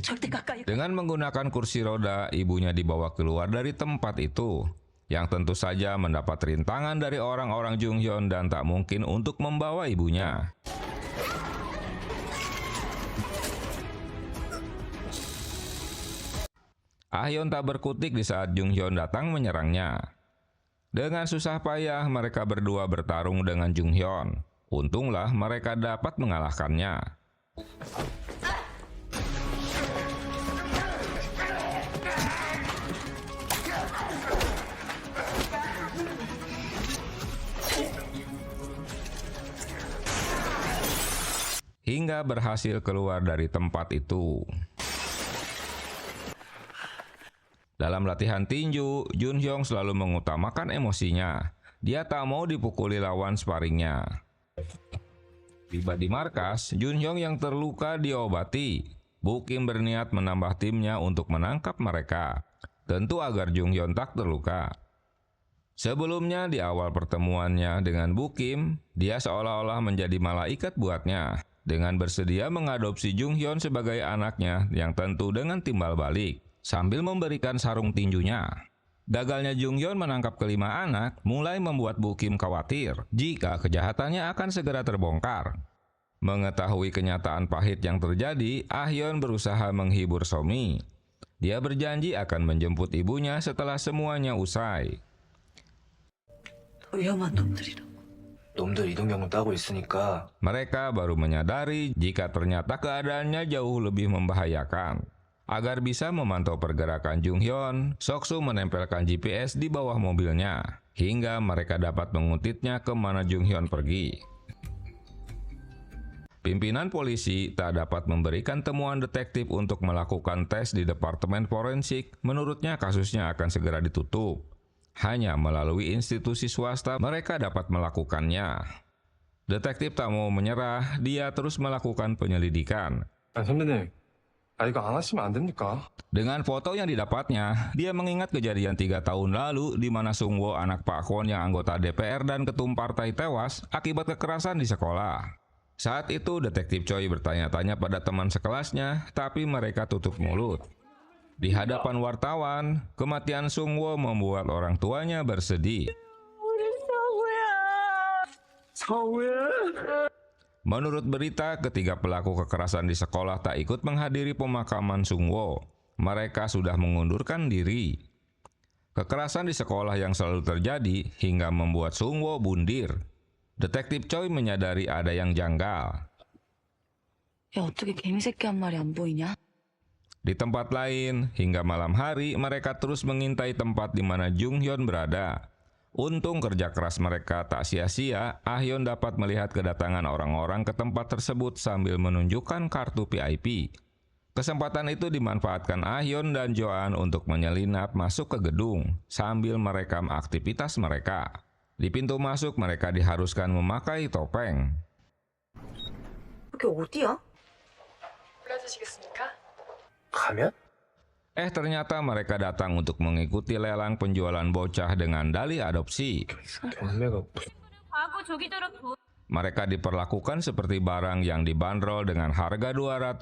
절대 가까이. Dengan menggunakan kursi roda, ibunya dibawa keluar dari tempat itu, yang tentu saja mendapat rintangan dari orang-orang Jung-yeon dan tak mungkin untuk membawa ibunya. Ah-yeon tak berkutik di saat Jung-yeon datang menyerangnya. Dengan susah payah mereka berdua bertarung dengan Jung-yeon. Untunglah mereka dapat mengalahkannya. Hingga berhasil keluar dari tempat itu. Dalam latihan tinju, Jun-hyung selalu mengutamakan emosinya. Dia tak mau dipukuli lawan sparringnya. Tiba di markas, Jun-hyung yang terluka diobati. Bu Kim berniat menambah timnya untuk menangkap mereka. Tentu agar Jung-hyun tak terluka. Sebelumnya di awal pertemuannya dengan Bu Kim, dia seolah-olah menjadi malaikat buatnya. Dengan bersedia mengadopsi Jung-hyun sebagai anaknya yang tentu dengan timbal balik. Sambil memberikan sarung tinjunya. Gagalnya Jung-yeon menangkap kelima anak mulai membuat Bu Kim khawatir jika kejahatannya akan segera terbongkar. Mengetahui kenyataan pahit yang terjadi, Ah-yeon berusaha menghibur Somi. Dia berjanji akan menjemput ibunya setelah semuanya usai. 위험한 놈들이라고. 놈들 이동경로 따고 있으니까 Mereka baru menyadari jika ternyata keadaannya jauh lebih membahayakan. Agar bisa memantau pergerakan Jung Hyun, Sok-soo menempelkan GPS di bawah mobilnya, hingga mereka dapat mengutipnya kemana Jung Hyun pergi. Pimpinan polisi tak dapat memberikan temuan detektif untuk melakukan tes di Departemen Forensik. Menurutnya kasusnya akan segera ditutup. Hanya melalui institusi swasta mereka dapat melakukannya. Detektif tak mau menyerah, dia terus melakukan penyelidikan. 선배님, 이거 안 하시면 안 됩니까? Dengan foto yang didapatnya, dia mengingat kejadian 3 tahun lalu di mana Sung-woo, anak Pak Kwon yang anggota DPR dan ketum partai tewas akibat kekerasan di sekolah. Saat itu detektif Choi bertanya-tanya pada teman sekelasnya, tapi mereka tutup mulut. Di hadapan wartawan, kematian Sung-woo membuat orang tuanya bersedih. Menurut berita, ketiga pelaku kekerasan di sekolah tak ikut menghadiri pemakaman Sung-woo. Mereka sudah mengundurkan diri. Kekerasan di sekolah yang selalu terjadi hingga membuat Sung-woo bundir. Detektif Choi menyadari ada yang janggal. 야, 어떻게 개미새끼 한 마리 안 보이냐? Di tempat lain, hingga malam hari mereka terus mengintai tempat di mana Jung Hyun berada. Untung kerja keras mereka tak sia-sia, Ah Hyun dapat melihat kedatangan orang-orang ke tempat tersebut sambil menunjukkan kartu VIP. Kesempatan itu dimanfaatkan Ah Hyun dan Joan untuk menyelinap masuk ke gedung sambil merekam aktivitas mereka. Di pintu masuk mereka diharuskan memakai topeng. 그게 어디야? 가면? Ternyata mereka datang untuk mengikuti lelang penjualan bocah dengan dalih adopsi. 경매가 Mereka diperlakukan seperti barang yang dibanderol dengan harga 250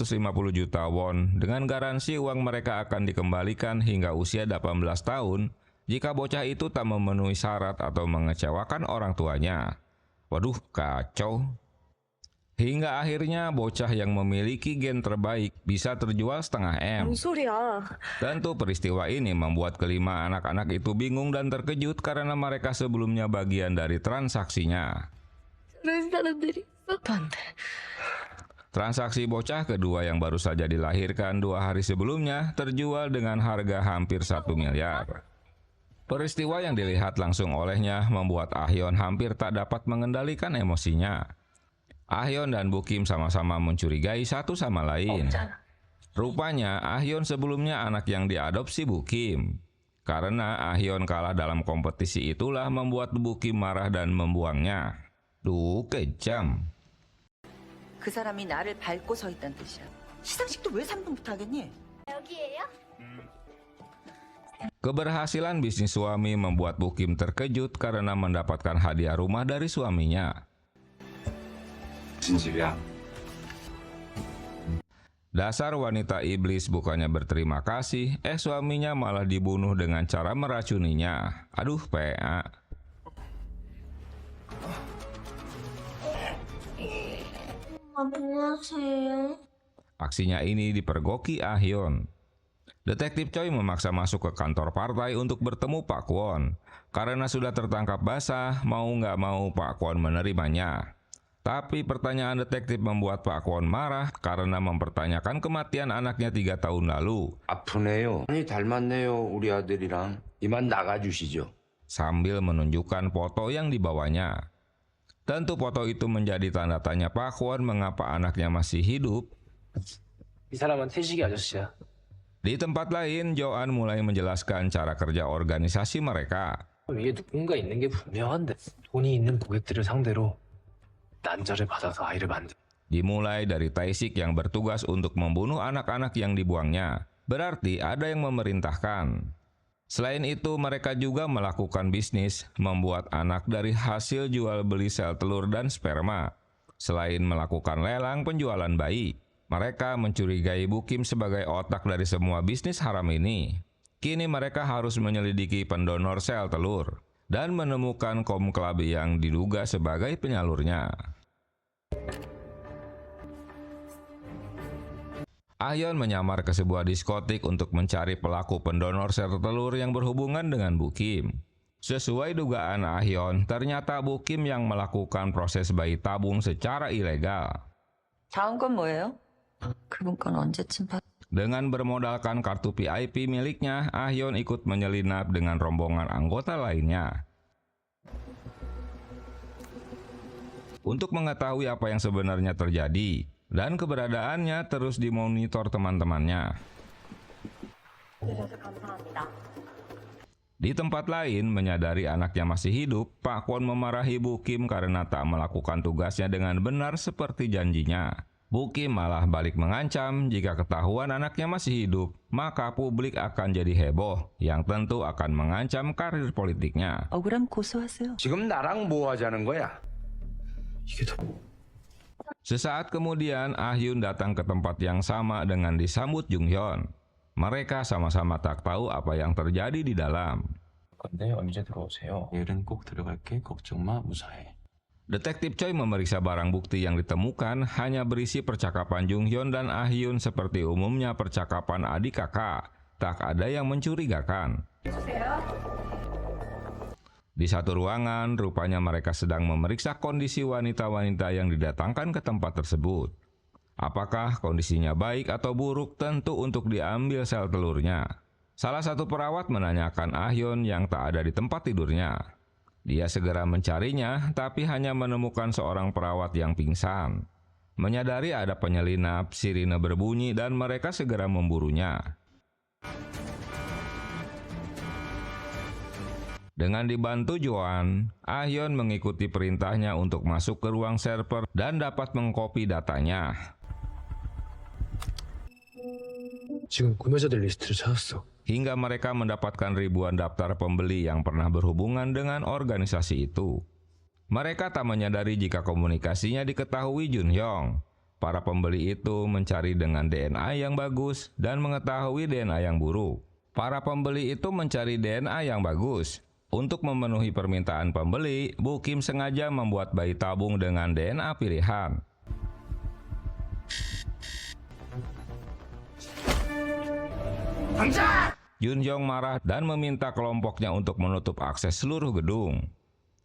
juta won dengan garansi uang mereka akan dikembalikan hingga usia 18 tahun jika bocah itu tak memenuhi syarat atau mengecewakan orang tuanya. Waduh, kacau. Hingga akhirnya bocah yang memiliki gen terbaik bisa terjual setengah M. 소리야? Tentu peristiwa ini membuat kelima anak-anak itu bingung dan terkejut karena mereka sebelumnya bagian dari transaksinya. Transaksi bocah kedua yang baru saja dilahirkan 2 hari sebelumnya terjual dengan harga hampir 1 miliar. Peristiwa yang dilihat langsung olehnya membuat Ah Hyun hampir tak dapat mengendalikan emosinya. Ah Hyun dan Bu Kim sama-sama mencurigai satu sama lain. Rupanya Ah Hyun sebelumnya anak yang diadopsi Bu Kim. Karena Ah Hyun kalah dalam kompetisi itulah membuat Bu Kim marah dan membuangnya. Duh, kejam. 그 사람이 나를 밟고 서 있다는 뜻이야. 시상식도 왜 3분부터 하겠니? Keberhasilan bisnis suami membuat Bu Kim terkejut karena mendapatkan hadiah rumah dari suaminya. Dasar wanita iblis, bukannya berterima kasih, suaminya malah dibunuh dengan cara meracuninya. Aduh, PA. Aksinya ini dipergoki Ah Hyun. Detektif Choi memaksa masuk ke kantor partai untuk bertemu Pak Kwon. Karena sudah tertangkap basah, mau nggak mau Pak Kwon menerimanya. Tapi pertanyaan detektif membuat Pak Kwon marah karena mempertanyakan kematian anaknya 3 tahun lalu. 아프네요. 많이 닮았네요, 우리 아들이랑. 이만 나가주시죠. Sambil menunjukkan foto yang dibawanya. Tentu foto itu menjadi tanda tanya Pak Kwon mengapa anaknya masih hidup. 이 사람은 태식이 아저씨야. Di tempat lain, Joan mulai menjelaskan cara kerja organisasi mereka. 위에 누군가 있는 게 분명한데 돈이 있는 고객들을 상대로 난자를 받아서 아이를 만든. Dimulai dari Tae-sik yang bertugas untuk membunuh anak-anak yang dibuangnya. Berarti ada yang memerintahkan. Selain itu, mereka juga melakukan bisnis membuat anak dari hasil jual beli sel telur dan sperma. Selain melakukan lelang penjualan bayi, mereka mencurigai Bu Kim sebagai otak dari semua bisnis haram ini. Kini mereka harus menyelidiki pendonor sel telur dan menemukan komklab yang diduga sebagai penyalurnya. Ah Hyun menyamar ke sebuah diskotik untuk mencari pelaku pendonor sel telur yang berhubungan dengan Bu Kim. Sesuai dugaan Ah Hyun, ternyata Bu Kim yang melakukan proses bayi tabung secara ilegal. 다음 건 뭐예요? 그분 건 언제쯤 받... Dengan bermodalkan kartu VIP miliknya, Ah Hyun ikut menyelinap dengan rombongan anggota lainnya. Untuk mengetahui apa yang sebenarnya terjadi, dan keberadaannya terus dimonitor teman-temannya. Di tempat lain, menyadari anaknya masih hidup, Pak Kwon memarahi Bu Kim karena tak melakukan tugasnya dengan benar seperti janjinya. Bu Kim malah balik mengancam jika ketahuan anaknya masih hidup, maka publik akan jadi heboh, yang tentu akan mengancam karir politiknya. 억울함 고소하세요. 지금 나랑 뭐 하자는 거야? 이게 더 Sesaat kemudian, Ah Hyun datang ke tempat yang sama dengan disambut Jung Hyun. Mereka sama-sama tak tahu apa yang terjadi di dalam. 건데 언제 들어오세요? 내일은 꼭 들어갈게. 걱정 마. 무사해. Detektif Choi memeriksa barang bukti yang ditemukan hanya berisi percakapan Jung Hyun dan Ah Hyun seperti umumnya percakapan adik kakak. Tak ada yang mencurigakan. Di satu ruangan, rupanya mereka sedang memeriksa kondisi wanita-wanita yang didatangkan ke tempat tersebut. Apakah kondisinya baik atau buruk tentu untuk diambil sel telurnya. Salah satu perawat menanyakan Ah Hyun yang tak ada di tempat tidurnya. Dia segera mencarinya, tapi hanya menemukan seorang perawat yang pingsan. Menyadari ada penyelinap, sirine berbunyi dan mereka segera memburunya. Dengan dibantu Joan, Ah Hyun mengikuti perintahnya untuk masuk ke ruang server dan dapat mengcopy datanya. 지금 구매자들 리스트를 찾았어. Hingga mereka mendapatkan ribuan daftar pembeli yang pernah berhubungan dengan organisasi itu. Mereka tak menyadari jika komunikasinya diketahui Jun Hyung. Para pembeli itu mencari dengan DNA yang bagus dan mengetahui DNA yang buruk. Para pembeli itu mencari DNA yang bagus. Untuk memenuhi permintaan pembeli, Bu Kim sengaja membuat bayi tabung dengan DNA pilihan. Jun Hyung marah dan meminta kelompoknya untuk menutup akses seluruh gedung.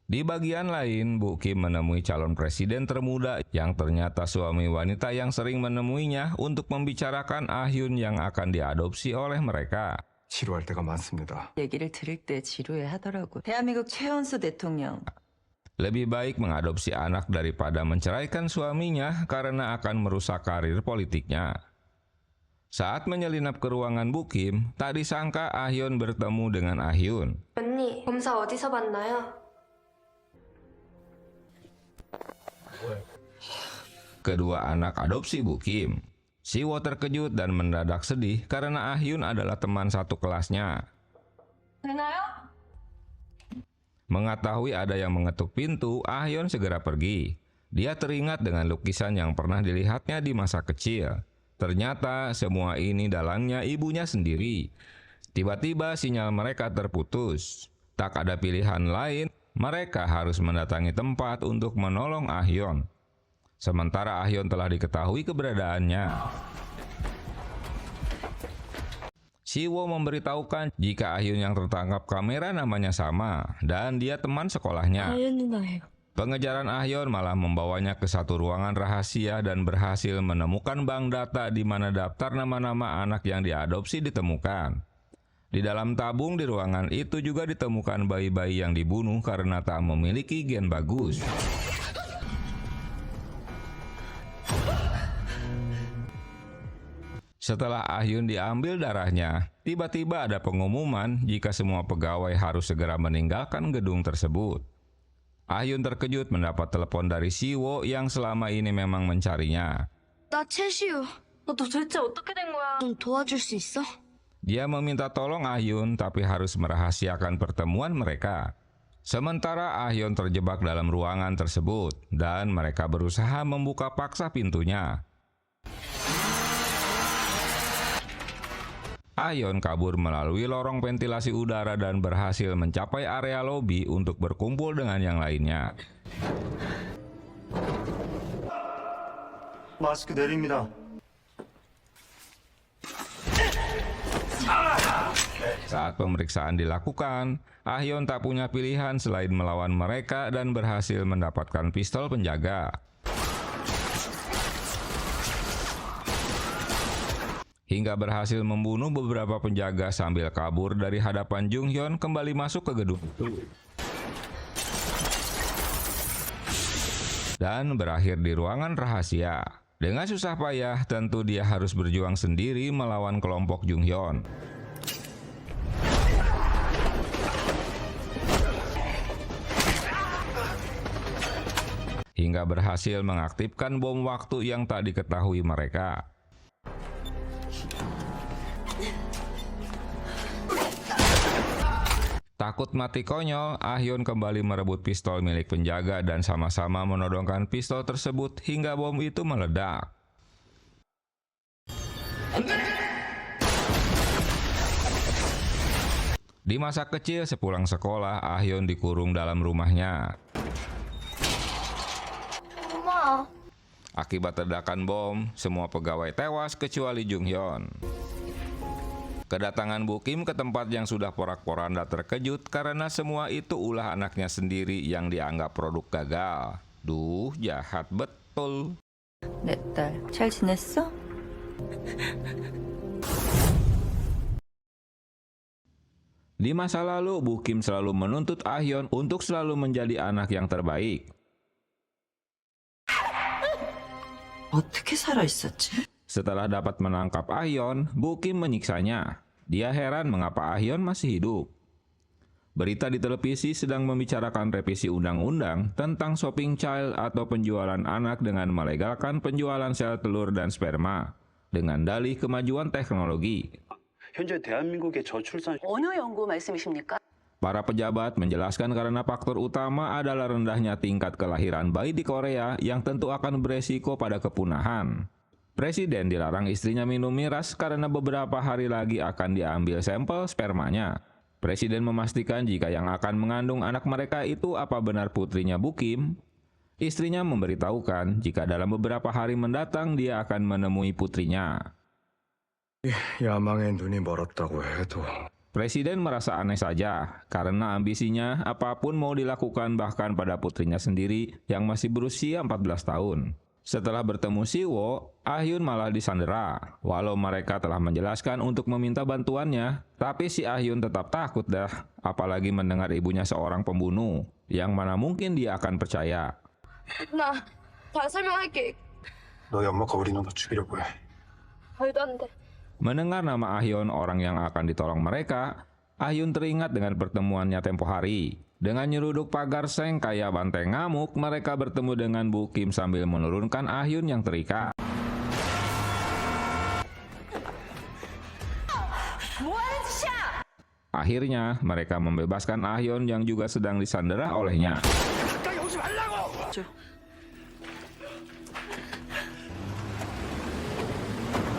Di bagian lain, Bu Kim menemui calon presiden termuda yang ternyata suami wanita yang sering menemuinya untuk membicarakan Ah Hyun yang akan diadopsi oleh mereka. 지루할 때가 많습니다. 얘기를 들을 때 지루해 하더라고. 대한민국 최연소 대통령. Lebih baik mengadopsi anak daripada menceraikan suaminya karena akan merusak karir politiknya. Saat menyelinap ke ruangan Bu Kim, tak disangka Ah Hyun bertemu dengan Ah Hyun. 언니, 검사 어디서 봤나요? Kedua anak adopsi Bu Kim. Siwo terkejut dan mendadak sedih karena Ah Hyun adalah teman satu kelasnya. 되나요? Mengetahui ada yang mengetuk pintu, Ah Hyun segera pergi. Dia teringat dengan lukisan yang pernah dilihatnya di masa kecil. Ternyata semua ini dalangnya ibunya sendiri. Tiba-tiba sinyal mereka terputus. Tak ada pilihan lain, mereka harus mendatangi tempat untuk menolong Ah Hyun. Sementara Ah Hyun telah diketahui keberadaannya. Siwo memberitahukan jika Ah Hyun yang tertangkap kamera namanya sama dan dia teman sekolahnya. 누나예요. Pengejaran Ah Hyun malah membawanya ke satu ruangan rahasia dan berhasil menemukan bank data di mana daftar nama-nama anak yang diadopsi ditemukan. Di dalam tabung di ruangan itu juga ditemukan bayi-bayi yang dibunuh karena tak memiliki gen bagus. Setelah Ah Hyun diambil darahnya, tiba-tiba ada pengumuman jika semua pegawai harus segera meninggalkan gedung tersebut. Ah Hyun terkejut mendapat telepon dari Siwo yang selama ini memang mencarinya. 나 최시우. 너 도대체 어떻게 된 거야? 좀 도와줄 수 있어? Dia meminta tolong Ah Hyun tapi harus merahasiakan pertemuan mereka. Sementara Ah Hyun terjebak dalam ruangan tersebut dan mereka berusaha membuka paksa pintunya. Ah Hyun kabur melalui lorong ventilasi udara dan berhasil mencapai area lobi untuk berkumpul dengan yang lainnya. 마스크 내립니다. Saat pemeriksaan dilakukan, Ah Hyun tak punya pilihan selain melawan mereka dan berhasil mendapatkan pistol penjaga. hingga berhasil membunuh beberapa penjaga sambil kabur dari hadapan Jung Hyun kembali masuk ke gedung itu. Dan berakhir di ruangan rahasia. Dengan susah payah, tentu dia harus berjuang sendiri melawan kelompok Jung Hyun. Hingga berhasil mengaktifkan bom waktu yang tak diketahui mereka. Takut mati konyol, Ah Hyun kembali merebut pistol milik penjaga dan sama-sama menodongkan pistol tersebut hingga bom itu meledak. Di masa kecil sepulang sekolah, Ah Hyun dikurung dalam rumahnya. Akibat ledakan bom, semua pegawai tewas kecuali Jung Hyun. Kedatangan Bu Kim ke tempat yang sudah porak-poranda terkejut karena semua itu ulah anaknya sendiri yang dianggap produk gagal. Duh, jahat betul. 내 딸, 잘 지냈어? Di masa lalu, Bu Kim selalu menuntut Ah Hyun untuk selalu menjadi anak yang terbaik. 어떻게 살아있었지? Setelah dapat menangkap Ah Hyun, Bu Kim menyiksanya. Dia heran mengapa Ah Hyun masih hidup. Berita di televisi sedang membicarakan revisi undang-undang tentang shopping child atau penjualan anak dengan melegalkan penjualan sel telur dan sperma dengan dalih kemajuan teknologi. 현재 대한민국의 저출산 어느 연구 말씀이십니까? Para pejabat menjelaskan karena faktor utama adalah rendahnya tingkat kelahiran bayi di Korea yang tentu akan beresiko pada kepunahan. Presiden dilarang istrinya minum miras karena beberapa hari lagi akan diambil sampel spermanya. Presiden memastikan jika yang akan mengandung anak mereka itu apa benar putrinya Bu Kim. Istrinya memberitahukan jika dalam beberapa hari mendatang dia akan menemui putrinya. 야망에 눈이 멀었다고 해도 Presiden merasa aneh saja karena ambisinya apapun mau dilakukan bahkan pada putrinya sendiri yang masih berusia 14 tahun. Setelah bertemu Siwo, Ah Hyun malah disandera. Walau mereka telah menjelaskan untuk meminta bantuannya, tapi si Ah Hyun tetap takut dah, apalagi mendengar ibunya seorang pembunuh, yang mana mungkin dia akan percaya. 나 다 설명할게. 너희 엄마가 우리 누나 죽이려고 해. 말도 안 돼. Mendengar nama Ah Hyun, orang yang akan ditolong mereka, Ah Hyun teringat dengan pertemuannya tempo hari. Dengan nyeruduk pagar seng kayak banteng ngamuk, mereka bertemu dengan Bu Kim sambil menurunkan Ah Hyun yang terikat. Akhirnya, mereka membebaskan Ah Hyun yang juga sedang disandera olehnya.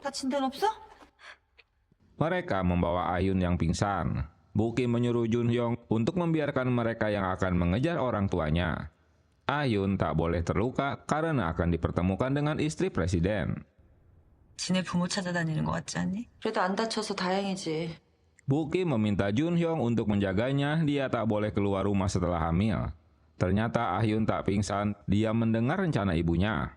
다친 데는 없어? Mereka membawa Ah Hyun yang pingsan. Bu Kim menyuruh Jun Hyung untuk membiarkan mereka yang akan mengejar orang tuanya. Ah Hyun tak boleh terluka karena akan dipertemukan dengan istri presiden. 지네 부모 찾아다니는 것 같지 않니? 그래도 안 다쳐서 다행이지. Bu Kim meminta Jun Hyung untuk menjaganya, dia tak boleh keluar rumah setelah hamil. Ternyata Ah Hyun tak pingsan, dia mendengar rencana ibunya.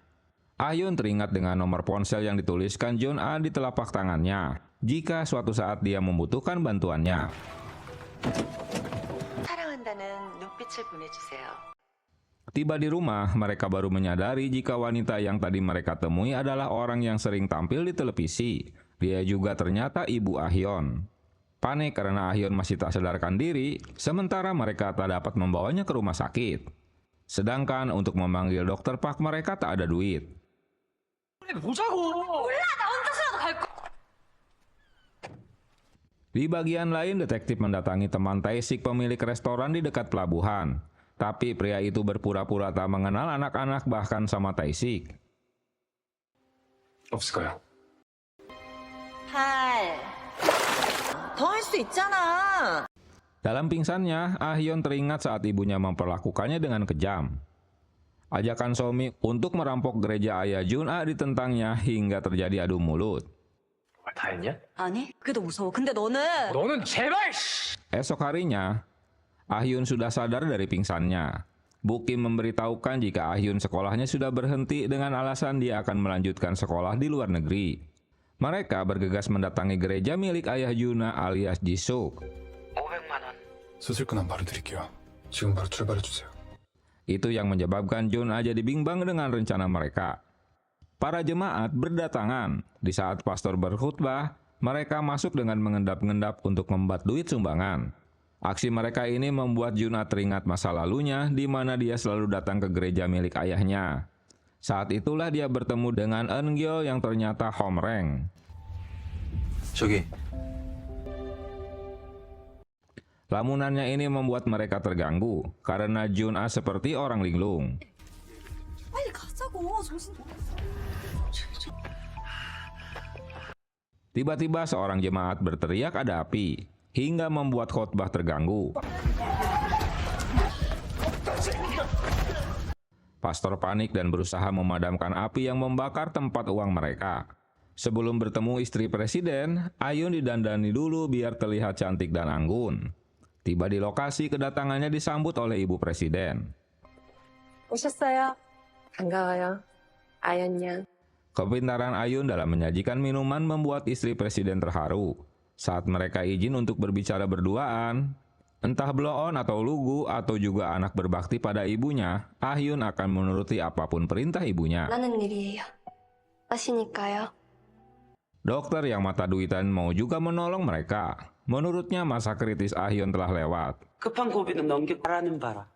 Ah Hyun teringat dengan nomor ponsel yang dituliskan Jun A di telapak tangannya, jika suatu saat dia membutuhkan bantuannya. 사랑한다는 눈빛을 보내주세요. Tiba di rumah, mereka baru menyadari jika wanita yang tadi mereka temui adalah orang yang sering tampil di televisi. Dia juga ternyata ibu Ah Hyun. Panik karena Ah Hyun masih tak sadarkan diri, sementara mereka tak dapat membawanya ke rumah sakit. Sedangkan untuk memanggil dokter Park mereka tak ada duit. Di bagian lain, detektif mendatangi teman Tae-sik pemilik restoran di dekat pelabuhan. Tapi pria itu berpura-pura tak mengenal anak-anak bahkan sama Tae-sik. 없을까요? 더 할 수 있잖아. Dalam pingsannya, Ah Hyun teringat saat ibunya memperlakukannya dengan kejam. Ajakan Somi untuk merampok gereja ayah Jun A ditentangnya hingga terjadi adu mulut. 다 했냐? 아니, 그게 더 무서워. 근데 너는 너는 제발! Esok harinya, Ah Hyun sudah sadar dari pingsannya. Bu Kim memberitahukan jika Ah Hyun sekolahnya sudah berhenti dengan alasan dia akan melanjutkan sekolah di luar negeri. Mereka bergegas mendatangi gereja milik ayah Juna alias Jisuk. 500만 원. 수술 끝난 바로 드릴게요. 지금 바로 출발해 주세요. Itu yang menyebabkan Juna jadi bimbang dengan rencana mereka. Para jemaat berdatangan. Di saat pastor berkhutbah, mereka masuk dengan mengendap-endap untuk membuat duit sumbangan. Aksi mereka ini membuat Juna teringat masa lalunya di mana dia selalu datang ke gereja milik ayahnya. Saat itulah dia bertemu dengan Eun-gyo yang ternyata Homreng. 저기 Lamunannya ini membuat mereka terganggu karena Juna seperti orang linglung. Tiba-tiba seorang jemaat berteriak ada api hingga membuat khotbah terganggu. Pastor panik dan berusaha memadamkan api yang membakar tempat uang mereka. Sebelum bertemu istri presiden, Ayun didandani dulu biar terlihat cantik dan anggun. Tiba di lokasi, kedatangannya disambut oleh ibu presiden. 오셨어요. 반가워요. 아연양. Kepintaran Ayun dalam menyajikan minuman membuat istri presiden terharu. Saat mereka izin untuk berbicara berduaan, entah bloon atau lugu atau juga anak berbakti pada ibunya, Ayun akan menuruti apapun perintah ibunya. 하는 일이에요. 하시니까요. Dokter yang mata duitan mau juga menolong mereka. Menurutnya masa kritis Ayun telah lewat. 급한 고비는 넘기라는 바라.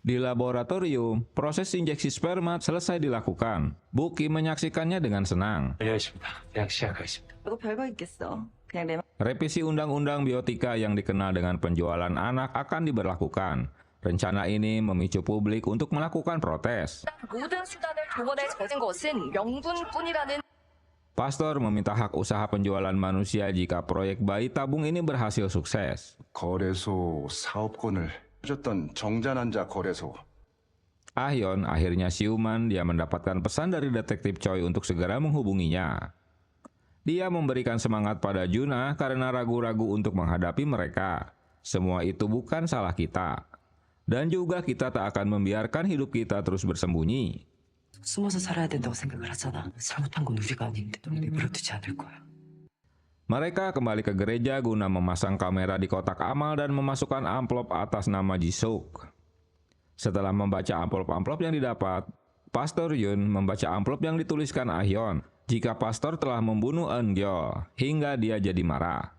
Di laboratorium, proses injeksi sperma selesai dilakukan. Buki menyaksikannya dengan senang. 열렸습니다. 대학 시작하겠습니다. 이거 별거 있겠어. 그냥 내 Revisi undang-undang biotika yang dikenal dengan penjualan anak akan diberlakukan. Rencana ini memicu publik untuk melakukan protes. 모든 수단을 동원해 젖은 것은 명분뿐이라는 Pastor meminta hak usaha penjualan manusia jika proyek bayi tabung ini berhasil sukses. 거래소 사업권을 줬던 정자난자 거래소. Ahyeon akhirnya siuman, dia mendapatkan pesan dari detektif Choi untuk segera menghubunginya. Dia memberikan semangat pada Juna karena ragu-ragu untuk menghadapi mereka. Semua itu bukan salah kita. Dan juga kita tak akan membiarkan hidup kita terus bersembunyi. 숨어서 살아야 된다고 생각을 하잖아. 잘못한 건 우리가 아닌데 내버려두지 않을 거야. Mereka kembali ke gereja guna memasang kamera di kotak amal dan memasukkan amplop atas nama Jisuk. Setelah membaca amplop-amplop yang didapat, Pastor Yun membaca amplop yang dituliskan Ahyeon jika pastor telah membunuh Eun-gyo hingga dia jadi marah.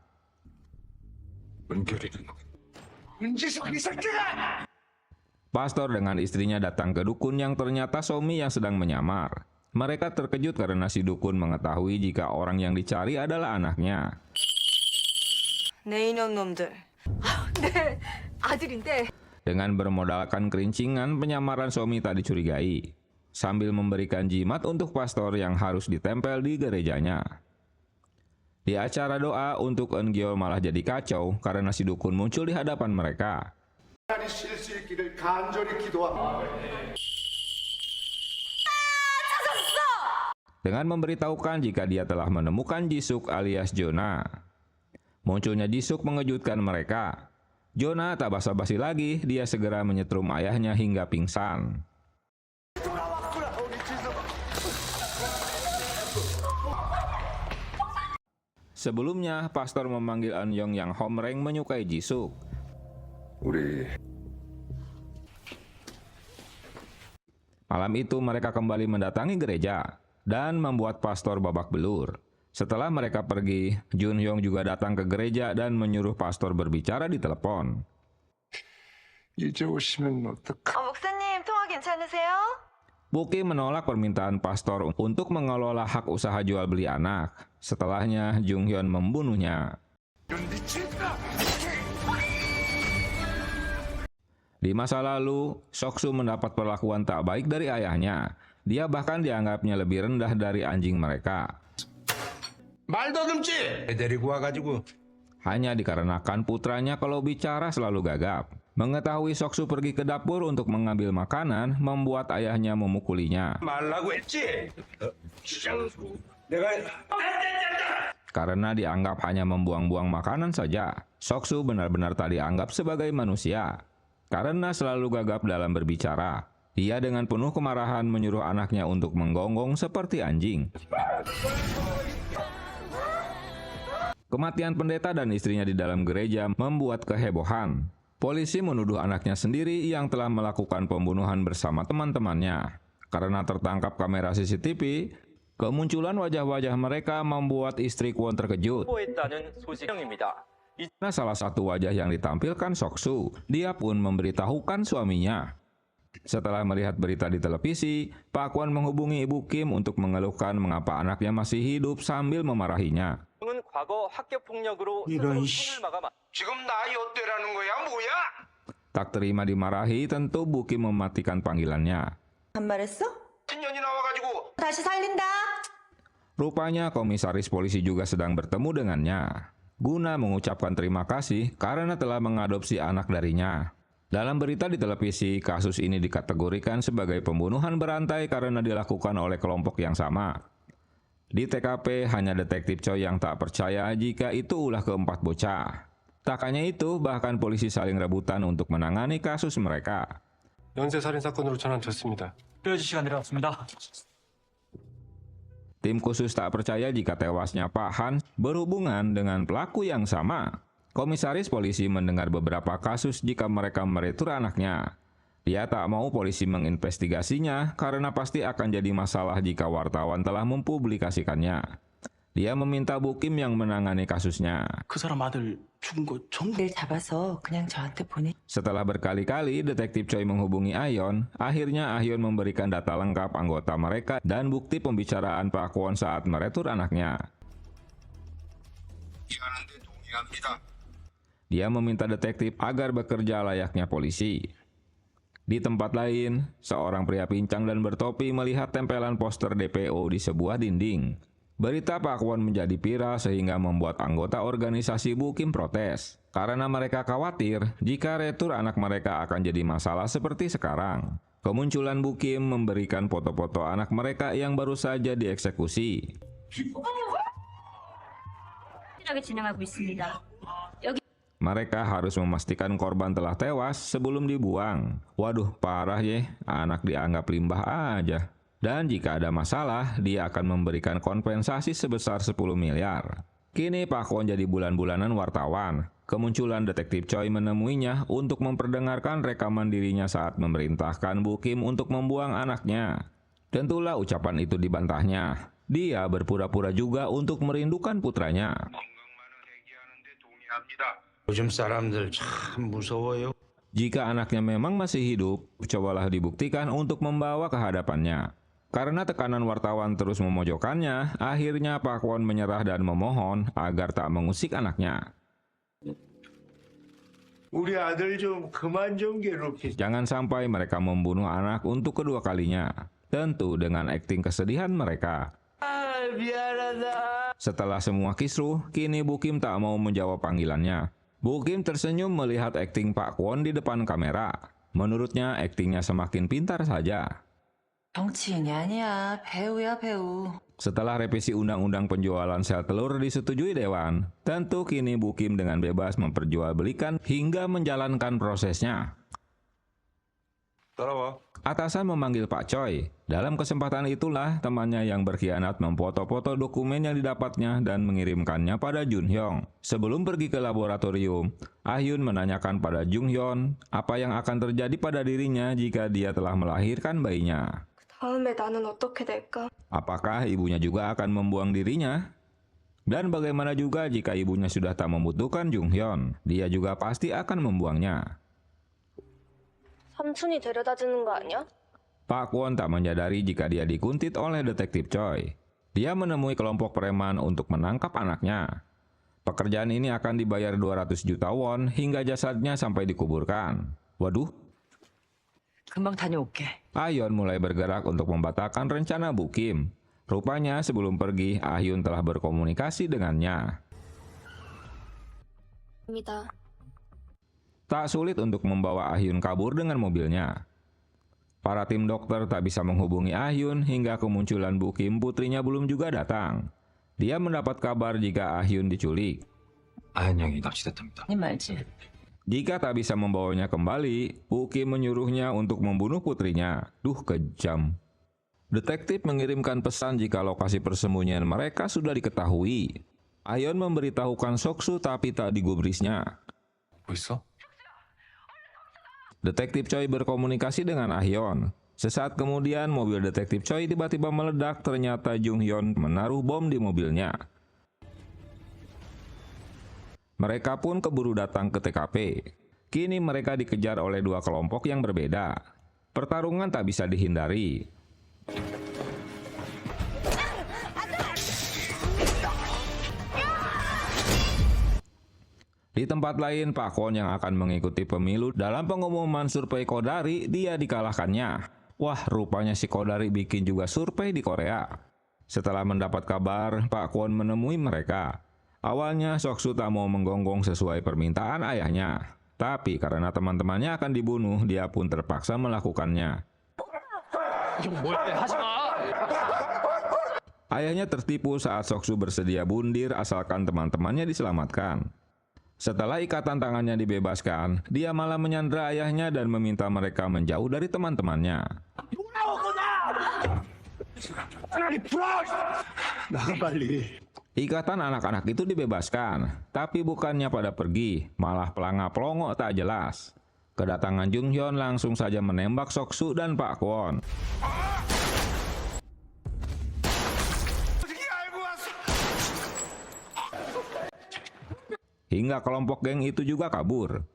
Pastor dengan istrinya datang ke dukun yang ternyata Somi yang sedang menyamar. Mereka terkejut karena si dukun mengetahui jika orang yang dicari adalah anaknya. 내 인형 놈들. 네, 아들인데. Dengan bermodalkan kerincingan, penyamaran Somi tak dicurigai. Sambil memberikan jimat untuk pastor yang harus ditempel di gerejanya. Di acara doa untuk Eun-gyo malah jadi kacau karena si dukun muncul di hadapan mereka. Dengan memberitahukan jika dia telah menemukan Jisuk alias Jona. Munculnya Jisuk mengejutkan mereka. Jona tak basa-basi lagi, dia segera menyetrum ayahnya hingga pingsan. Sebelumnya, pastor memanggil Eun-yong yang Homreng menyukai Jisuk. Malam itu mereka kembali mendatangi gereja dan membuat pastor babak belur. Setelah mereka pergi, Jun-hyung juga datang ke gereja dan menyuruh pastor berbicara di telepon. 이제 오시면 어떡하... 목사님, 통화 괜찮으세요? Buki menolak permintaan pastor untuk mengelola hak usaha jual beli anak. Setelahnya, Jung-hyun membunuhnya. Di masa lalu, Sok-su mendapat perlakuan tak baik dari ayahnya. Dia bahkan dianggapnya lebih rendah dari anjing mereka. 말도 금지! 데리고 와가지고 Hanya dikarenakan putranya kalau bicara selalu gagap. Mengetahui Sok-su pergi ke dapur untuk mengambil makanan, membuat ayahnya memukulinya. 말라고 했지? 내가 Karena dianggap hanya membuang-buang makanan saja, Sok-su benar-benar tak dianggap sebagai manusia. Karena selalu gagap dalam berbicara, dia dengan penuh kemarahan menyuruh anaknya untuk menggonggong seperti anjing. Kematian pendeta dan istrinya di dalam gereja membuat kehebohan. Polisi menuduh anaknya sendiri yang telah melakukan pembunuhan bersama teman-temannya. Karena tertangkap kamera CCTV, kemunculan wajah-wajah mereka membuat istri Kwon terkejut. 했다는 소식입니다. Nah, salah satu wajah yang ditampilkan Soksu, dia pun memberitahukan suaminya. Setelah melihat berita di televisi, Pak Kwon menghubungi Ibu Kim untuk mengeluhkan mengapa anaknya masih hidup sambil memarahinya. 은 과거 학교 폭력으로 이런 스스로 손을 막아 지금 나이 어때라는 거야, 뭐야? Tak terima dimarahi, tentu Bu Kim mematikan panggilannya. 한 말 했어? 신년이 나와가지고 다시 살린다. Rupanya komisaris polisi juga sedang bertemu dengannya, guna mengucapkan terima kasih karena telah mengadopsi anak darinya. Dalam berita di televisi, kasus ini dikategorikan sebagai pembunuhan berantai karena dilakukan oleh kelompok yang sama. Di TKP, hanya detektif Choi yang tak percaya jika itu ulah keempat bocah. Tak hanya itu, bahkan polisi saling rebutan untuk menangani kasus mereka. 연쇄 살인 사건으로 전환됐습니다. 빼어질 시간 내려왔습니다. Tim khusus tak percaya jika tewasnya Pak Han berhubungan dengan pelaku yang sama. Komisaris polisi mendengar beberapa kasus jika mereka meretur anaknya. Dia tak mau polisi menginvestigasinya karena pasti akan jadi masalah jika wartawan telah mempublikasikannya. Dia meminta Bu Kim yang menangani kasusnya. 그 사람 아들 죽은 거 전부 늘 잡아서 그냥 저한테 보내. Setelah berkali-kali detektif Choi menghubungi Ayon, akhirnya Ayon memberikan data lengkap anggota mereka dan bukti pembicaraan Pak Kwon saat meretur anaknya. Dia meminta detektif agar bekerja layaknya polisi. Di tempat lain, seorang pria pincang dan bertopi melihat tempelan poster DPO di sebuah dinding. Berita Pak Kwon menjadi viral sehingga membuat anggota organisasi Bu Kim protes. Karena mereka khawatir jika retur anak mereka akan jadi masalah seperti sekarang. Kemunculan Bu Kim memberikan foto-foto anak mereka yang baru saja dieksekusi. 진행하고 있습니다. Mereka harus memastikan korban telah tewas sebelum dibuang. Waduh, parah ya, anak dianggap limbah aja. Dan jika ada masalah, dia akan memberikan kompensasi sebesar 10 miliar. Kini Pak Kwon jadi bulan-bulanan wartawan. Kemunculan detektif Choi menemuinya untuk memperdengarkan rekaman dirinya saat memerintahkan Bu Kim untuk membuang anaknya. Tentulah ucapan itu dibantahnya. Dia berpura-pura juga untuk merindukan putranya. 요즘 사람들 참 무서워요. Jika anaknya memang masih hidup, cobalah dibuktikan untuk membawa ke hadapannya. Karena tekanan wartawan terus memojokkannya, akhirnya Pak Kwon menyerah dan memohon agar tak mengusik anaknya. 우리 아들 좀 그만 좀 괴롭히지. Jangan sampai mereka membunuh anak untuk kedua kalinya. Tentu dengan akting kesedihan mereka. Setelah semua kisruh, kini Bu Kim tak mau menjawab panggilannya. Bu Kim tersenyum melihat akting Pak Kwon di depan kamera. Menurutnya aktingnya semakin pintar saja. 정치인이 아니야. 배우야, 배우. Setelah revisi undang-undang penjualan sel telur disetujui Dewan, tentu kini Bu Kim dengan bebas memperjualbelikan hingga menjalankan prosesnya. Atasan memanggil Pak Choi. Dalam kesempatan itulah temannya yang berkhianat memfoto-foto dokumen yang didapatnya dan mengirimkannya pada Jun Hyung. Sebelum pergi ke laboratorium, Ah Hyun menanyakan pada Jung Hyun apa yang akan terjadi pada dirinya jika dia telah melahirkan bayinya. 다음에 나는 어떻게 될까? Apakah ibunya juga akan membuang dirinya? Dan bagaimana juga jika ibunya sudah tak membutuhkan Jung Hyun? Dia juga pasti akan membuangnya. 삼촌이 데려다주는 거 아니야? Pak Kwon tak menyadari jika dia dikuntit oleh detektif Choi. Dia menemui kelompok preman untuk menangkap anaknya. Pekerjaan ini akan dibayar 200 juta won hingga jasadnya sampai dikuburkan. Waduh. 금방 다녀올게. Ayon mulai bergerak untuk membatalkan rencana Bu Kim. Rupanya sebelum pergi, Ah Hyun telah berkomunikasi dengannya. 입니다. Tak sulit untuk membawa Ah Hyun kabur dengan mobilnya. Para tim dokter tak bisa menghubungi Ah Hyun hingga kemunculan Bu Kim, putrinya belum juga datang. Dia mendapat kabar jika Ah Hyun diculik. 아연 양이 납치됐답니다. 니 말지. Jika tak bisa membawanya kembali, Bu Kim menyuruhnya untuk membunuh putrinya. Duh, kejam. Detektif mengirimkan pesan jika lokasi persembunyian mereka sudah diketahui. Ayon memberitahukan Soksu tapi tak digubrisnya. 뭐 있어? Detektif Choi berkomunikasi dengan Ahyon. Sesaat kemudian mobil detektif Choi tiba-tiba meledak, ternyata Jung Hyun menaruh bom di mobilnya. Mereka pun keburu datang ke TKP. Kini mereka dikejar oleh dua kelompok yang berbeda. Pertarungan tak bisa dihindari. Di tempat lain, Pak Kwon yang akan mengikuti pemilu dalam pengumuman survei Kodari, dia dikalahkannya. Wah, rupanya si Kodari bikin juga survei di Korea. Setelah mendapat kabar, Pak Kwon menemui mereka. Awalnya Soksu tak mau menggonggong sesuai permintaan ayahnya. Tapi karena teman-temannya akan dibunuh, dia pun terpaksa melakukannya. Ayahnya tertipu saat Soksu bersedia bundir asalkan teman-temannya diselamatkan. Setelah ikatan tangannya dibebaskan, dia malah menyandra ayahnya dan meminta mereka menjauh dari teman-temannya. Ikatan anak-anak itu dibebaskan, tapi bukannya pada pergi, malah pelanga-pelongo tak jelas. Kedatangan Jung Hyun langsung saja menembak Soksu dan Pak Kwon. Hingga kelompok geng itu juga kabur.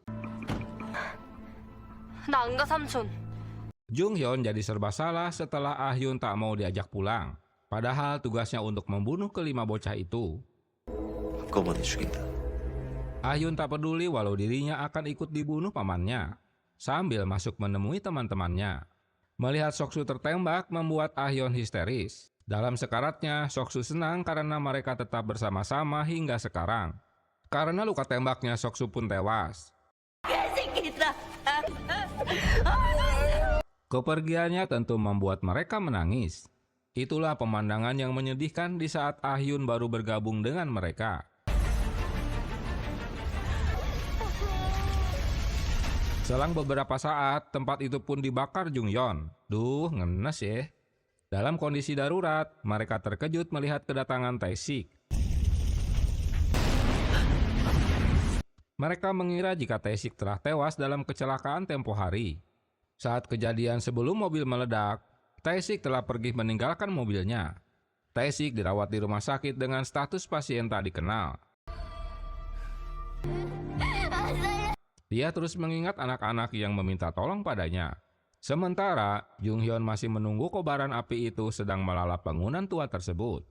나 안 가, 삼촌. Jung Hyun jadi serba salah setelah Ah-hyun tak mau diajak pulang. Padahal tugasnya untuk membunuh kelima bocah itu. 한꺼번에 죽인다. Ah-hyun tak peduli walau dirinya akan ikut dibunuh pamannya. Sambil masuk menemui teman-temannya. Melihat Soksu tertembak membuat Ah-hyun histeris. Dalam sekaratnya, Soksu senang karena mereka tetap bersama-sama hingga sekarang. Karena luka tembaknya, Soksu pun tewas. Kepergiannya tentu membuat mereka menangis. Itulah pemandangan yang menyedihkan di saat Ah-hyun baru bergabung dengan mereka. Selang beberapa saat, tempat itu pun dibakar Jung Hyun. Duh, ngenes ya. Dalam kondisi darurat, mereka terkejut melihat kedatangan Tae-sik. Mereka mengira jika Tae-sik telah tewas dalam kecelakaan tempo hari. Saat kejadian sebelum mobil meledak, Tae-sik telah pergi meninggalkan mobilnya. Tae-sik dirawat di rumah sakit dengan status pasien tak dikenal. Dia terus mengingat anak-anak yang meminta tolong padanya. Sementara, Jung Hyun masih menunggu kobaran api itu sedang melalap bangunan tua tersebut.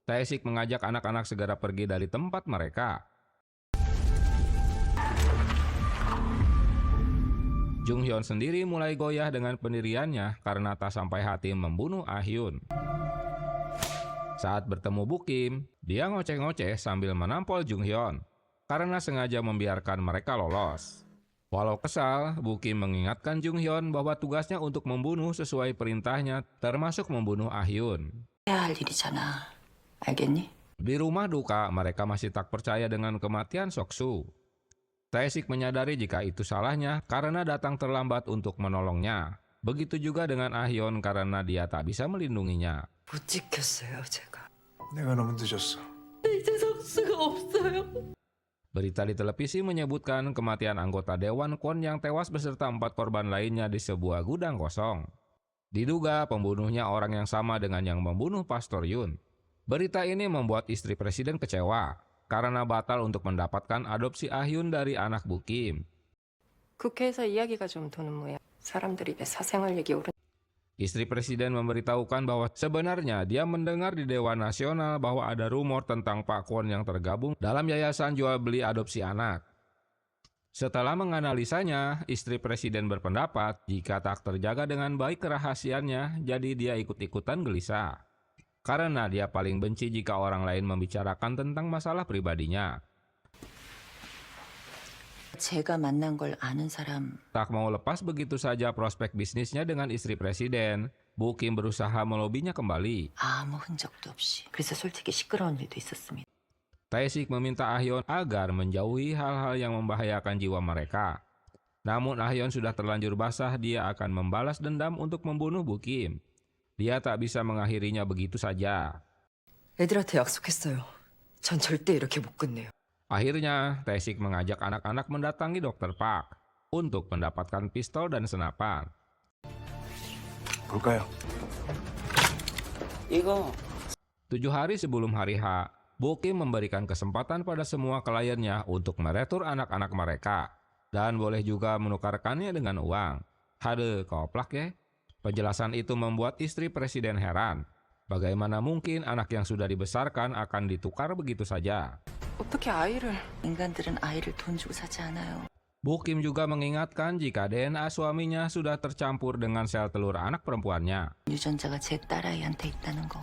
Tae-sik mengajak anak-anak segera pergi dari tempat mereka. Jung Hyun sendiri mulai goyah dengan pendiriannya karena tak sampai hati membunuh Ah-hyun. Saat bertemu Bukim, dia ngoceh-ngoceh sambil menampol Jung Hyun karena sengaja membiarkan mereka lolos. Walau kesal, Bukim mengingatkan Jung Hyun bahwa tugasnya untuk membunuh sesuai perintahnya termasuk membunuh Ah-hyun. 해야 할 일이잖아. 알겠니? Di rumah duka, mereka masih tak percaya dengan kematian Soksu. Tae-sik menyadari jika itu salahnya karena datang terlambat untuk menolongnya. Begitu juga dengan Ah-hyun karena dia tak bisa melindunginya. 못 지켰어요, 제가. 내가 너무 늦었어. 이제 석수가 없어요. Berita di televisi menyebutkan kematian anggota Dewan Kwon yang tewas beserta 4 korban lainnya di sebuah gudang kosong. Diduga pembunuhnya orang yang sama dengan yang membunuh Pastor Yun. Berita ini membuat istri presiden kecewa karena batal untuk mendapatkan adopsi Ah-hyun dari anak Bukim. 국회에서 이야기가 좀 도는 모양. 사람들이 내 사생활 얘기 오른. Istri presiden memberitahukan bahwa sebenarnya dia mendengar di Dewan Nasional bahwa ada rumor tentang Pak Kwon yang tergabung dalam yayasan jual beli adopsi anak. Setelah menganalisanya, istri presiden berpendapat jika tak terjaga dengan baik kerahasiaannya, jadi dia ikut-ikutan gelisah. Karena dia paling benci jika orang lain membicarakan tentang masalah pribadinya. 제가 만난 걸 아는 사람 Tak mau lepas begitu saja prospek bisnisnya dengan istri presiden, Bukim berusaha melobinya kembali. 아무 흔적도 없이. 그래서 솔직히 시끄러운 일도 있었습니다. Tae-sik meminta Ah-hyun agar menjauhi hal-hal yang membahayakan jiwa mereka. Namun Ah-hyun sudah terlanjur basah, dia akan membalas dendam untuk membunuh Bukim. Dia tak bisa mengakhirinya begitu saja. 애들한테 약속했어요. 전 절대 이렇게 못 끝내요. Akhirnya, Tae-sik mengajak anak-anak mendatangi Dr. Park untuk mendapatkan pistol dan senapan. 볼까요? 7 hari sebelum hari H, Bu Kim memberikan kesempatan pada semua kliennya untuk meretur anak-anak mereka dan boleh juga menukarkannya dengan uang. Hade, koplak ya. Penjelasan itu membuat istri presiden heran. Bagaimana mungkin anak yang sudah dibesarkan akan ditukar begitu saja? 어떻게 아이를... 인간들은 아이를 돈 주고 사지 않아요. Bu Kim juga mengingatkan jika DNA suaminya sudah tercampur dengan sel telur anak perempuannya. 유전자가 제 딸아이한테 있다는 거.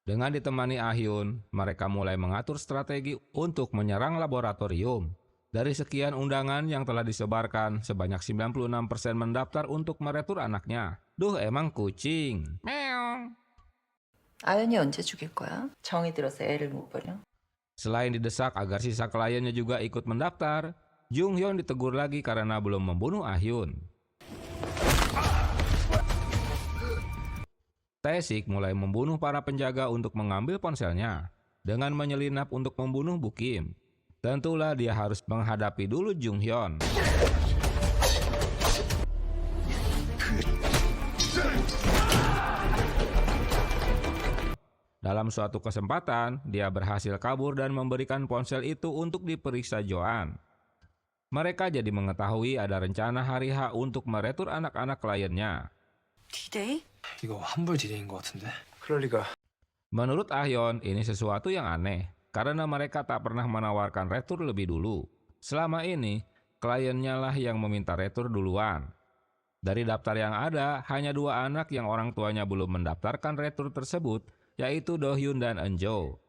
Dengan ditemani Ahyun, mereka mulai mengatur strategi untuk menyerang laboratorium. Dari sekian undangan yang telah disebarkan, sebanyak 96% mendaftar untuk meretur anaknya. Duh, emang kucing. Meong. 아연이 언제 죽일 거야? 정이 들어서 애를 못 버려? Selain didesak agar sisa kliennya juga ikut mendaftar, Jung Hyun ditegur lagi karena belum membunuh Ahyun. Tae-sik mulai membunuh para penjaga untuk mengambil ponselnya dengan menyelinap untuk membunuh Bu Kim. Tentulah dia harus menghadapi dulu Jung Hyun. Dalam suatu kesempatan, dia berhasil kabur dan memberikan ponsel itu untuk diperiksa Joan. Mereka jadi mengetahui ada rencana hari H untuk meretur anak-anak kliennya. 디데이? 이거 환불 디데이인 것 같은데. 그럴 리가. Menurut Ahyun, ini sesuatu yang aneh, karena mereka tak pernah menawarkan retur lebih dulu. Selama ini, kliennya lah yang meminta retur duluan. Dari daftar yang ada, hanya 2 anak yang orang tuanya belum mendaftarkan retur tersebut, yaitu Do Hyun dan Eunjo.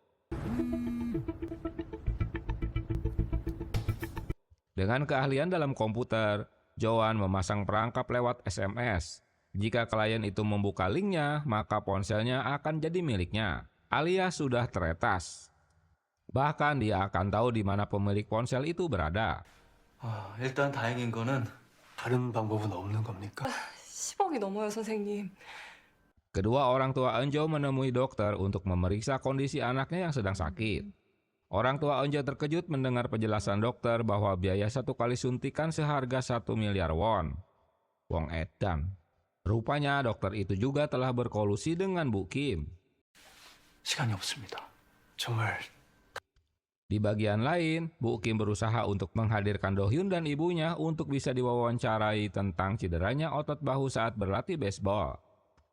Dengan keahlian dalam komputer, Joan memasang perangkap lewat SMS. Jika klien itu membuka linknya, maka ponselnya akan jadi miliknya, alias sudah teretas. Bahkan dia akan tahu di mana pemilik ponsel itu berada. 일단 다행인 거는 다른 방법은 없는 겁니까? 10억이 넘어요, 선생님. Kedua orang tua Eunjo menemui dokter untuk memeriksa kondisi anaknya yang sedang sakit. Orang tua Eunjo terkejut mendengar penjelasan dokter bahwa biaya 1 kali suntikan seharga 1 miliar won. Wong edan. Rupanya dokter itu juga telah berkolusi dengan Bu Kim. 시간이 없습니다. 정말. Di bagian lain, Bu Kim berusaha untuk menghadirkan Do Hyun dan ibunya untuk bisa diwawancarai tentang cederanya otot bahu saat berlatih baseball.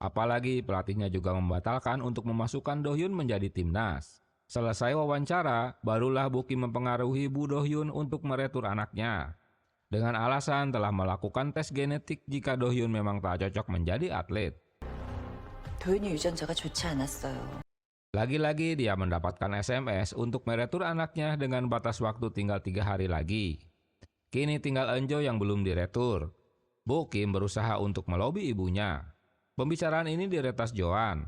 Apalagi pelatihnya juga membatalkan untuk memasukkan Do Hyun menjadi timnas. Selesai wawancara, barulah Bu Kim mempengaruhi Bu Do Hyun untuk meretur anaknya. Dengan alasan telah melakukan tes genetik jika Do Hyun memang tak cocok menjadi atlet. 도윤이 유전자가 좋지 않았어요. Lagi-lagi dia mendapatkan SMS untuk meretur anaknya dengan batas waktu tinggal 3 hari lagi. Kini tinggal Eunjo yang belum diretur. Bu Kim berusaha untuk melobi ibunya. Pembicaraan ini diretas Joan.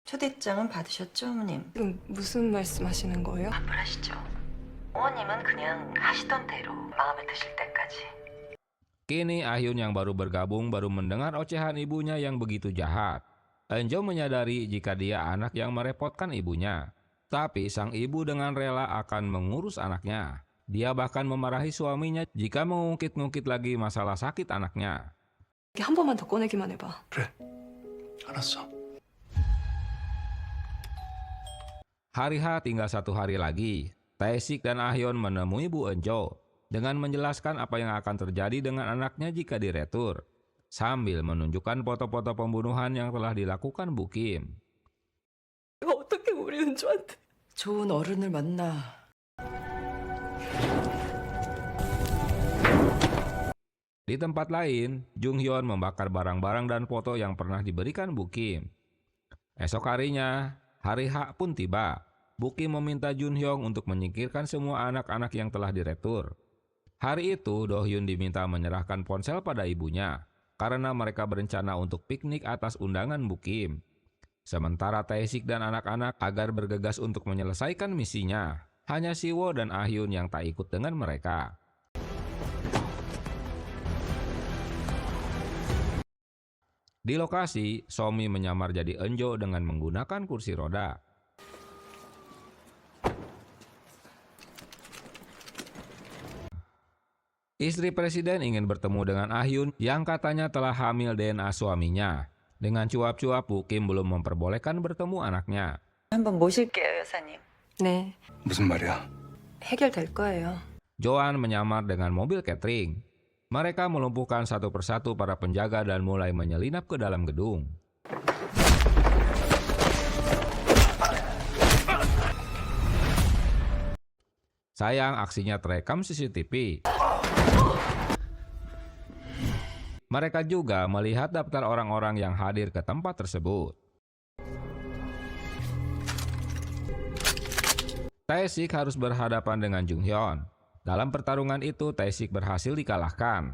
초대장은 받으셨죠, 어머님? 지금 무슨 말씀하시는 거예요? 환불하시죠. 어머님은 그냥 하시던 대로 마음에 드실 때까지. Kini Ahyun yang baru bergabung baru mendengar ocehan ibunya yang begitu jahat. Eunjo menyadari jika dia anak yang merepotkan ibunya. Tapi sang ibu dengan rela akan mengurus anaknya. Dia bahkan memarahi suaminya jika mengungkit-ungkit lagi masalah sakit anaknya. 한 번만 더 꺼내기만 해봐. 그래. 알았어. Hari H tinggal 1 hari lagi. Tae-sik dan Ahyun menemui Bu Eunjo dengan menjelaskan apa yang akan terjadi dengan anaknya jika diretur, sambil menunjukkan foto-foto pembunuhan yang telah dilakukan Bu Kim. 어떻게 우리 은주한테... 좋은 어른을 만나. Di tempat lain, Jung Hyun membakar barang-barang dan foto yang pernah diberikan Bu Kim. Esok harinya, hari H pun tiba. Bu Kim meminta Jun Hyung untuk menyingkirkan semua anak-anak yang telah diretur. Hari itu, Do Hyun diminta menyerahkan ponsel pada ibunya, karena mereka berencana untuk piknik atas undangan Bu Kim. Sementara Tae-sik dan anak-anak agar bergegas untuk menyelesaikan misinya. Hanya Siwo dan Ahyun yang tak ikut dengan mereka. Di lokasi, Somi menyamar jadi Eunjo dengan menggunakan kursi roda. Istri presiden ingin bertemu dengan Ahyun yang katanya telah hamil DNA suaminya. Dengan cuap-cuap, Bu Kim belum memperbolehkan bertemu anaknya. 한번 모실게요, 여사님. 네, 무슨 말이야? 해결될 거예요. Joan menyamar dengan mobil catering. Mereka melumpuhkan satu persatu para penjaga dan mulai menyelinap ke dalam gedung. Sayang, aksinya terekam CCTV. Mereka juga melihat daftar orang-orang yang hadir ke tempat tersebut. Tae-sik harus berhadapan dengan Jung Hyun. Dalam pertarungan itu, Tae-sik berhasil dikalahkan.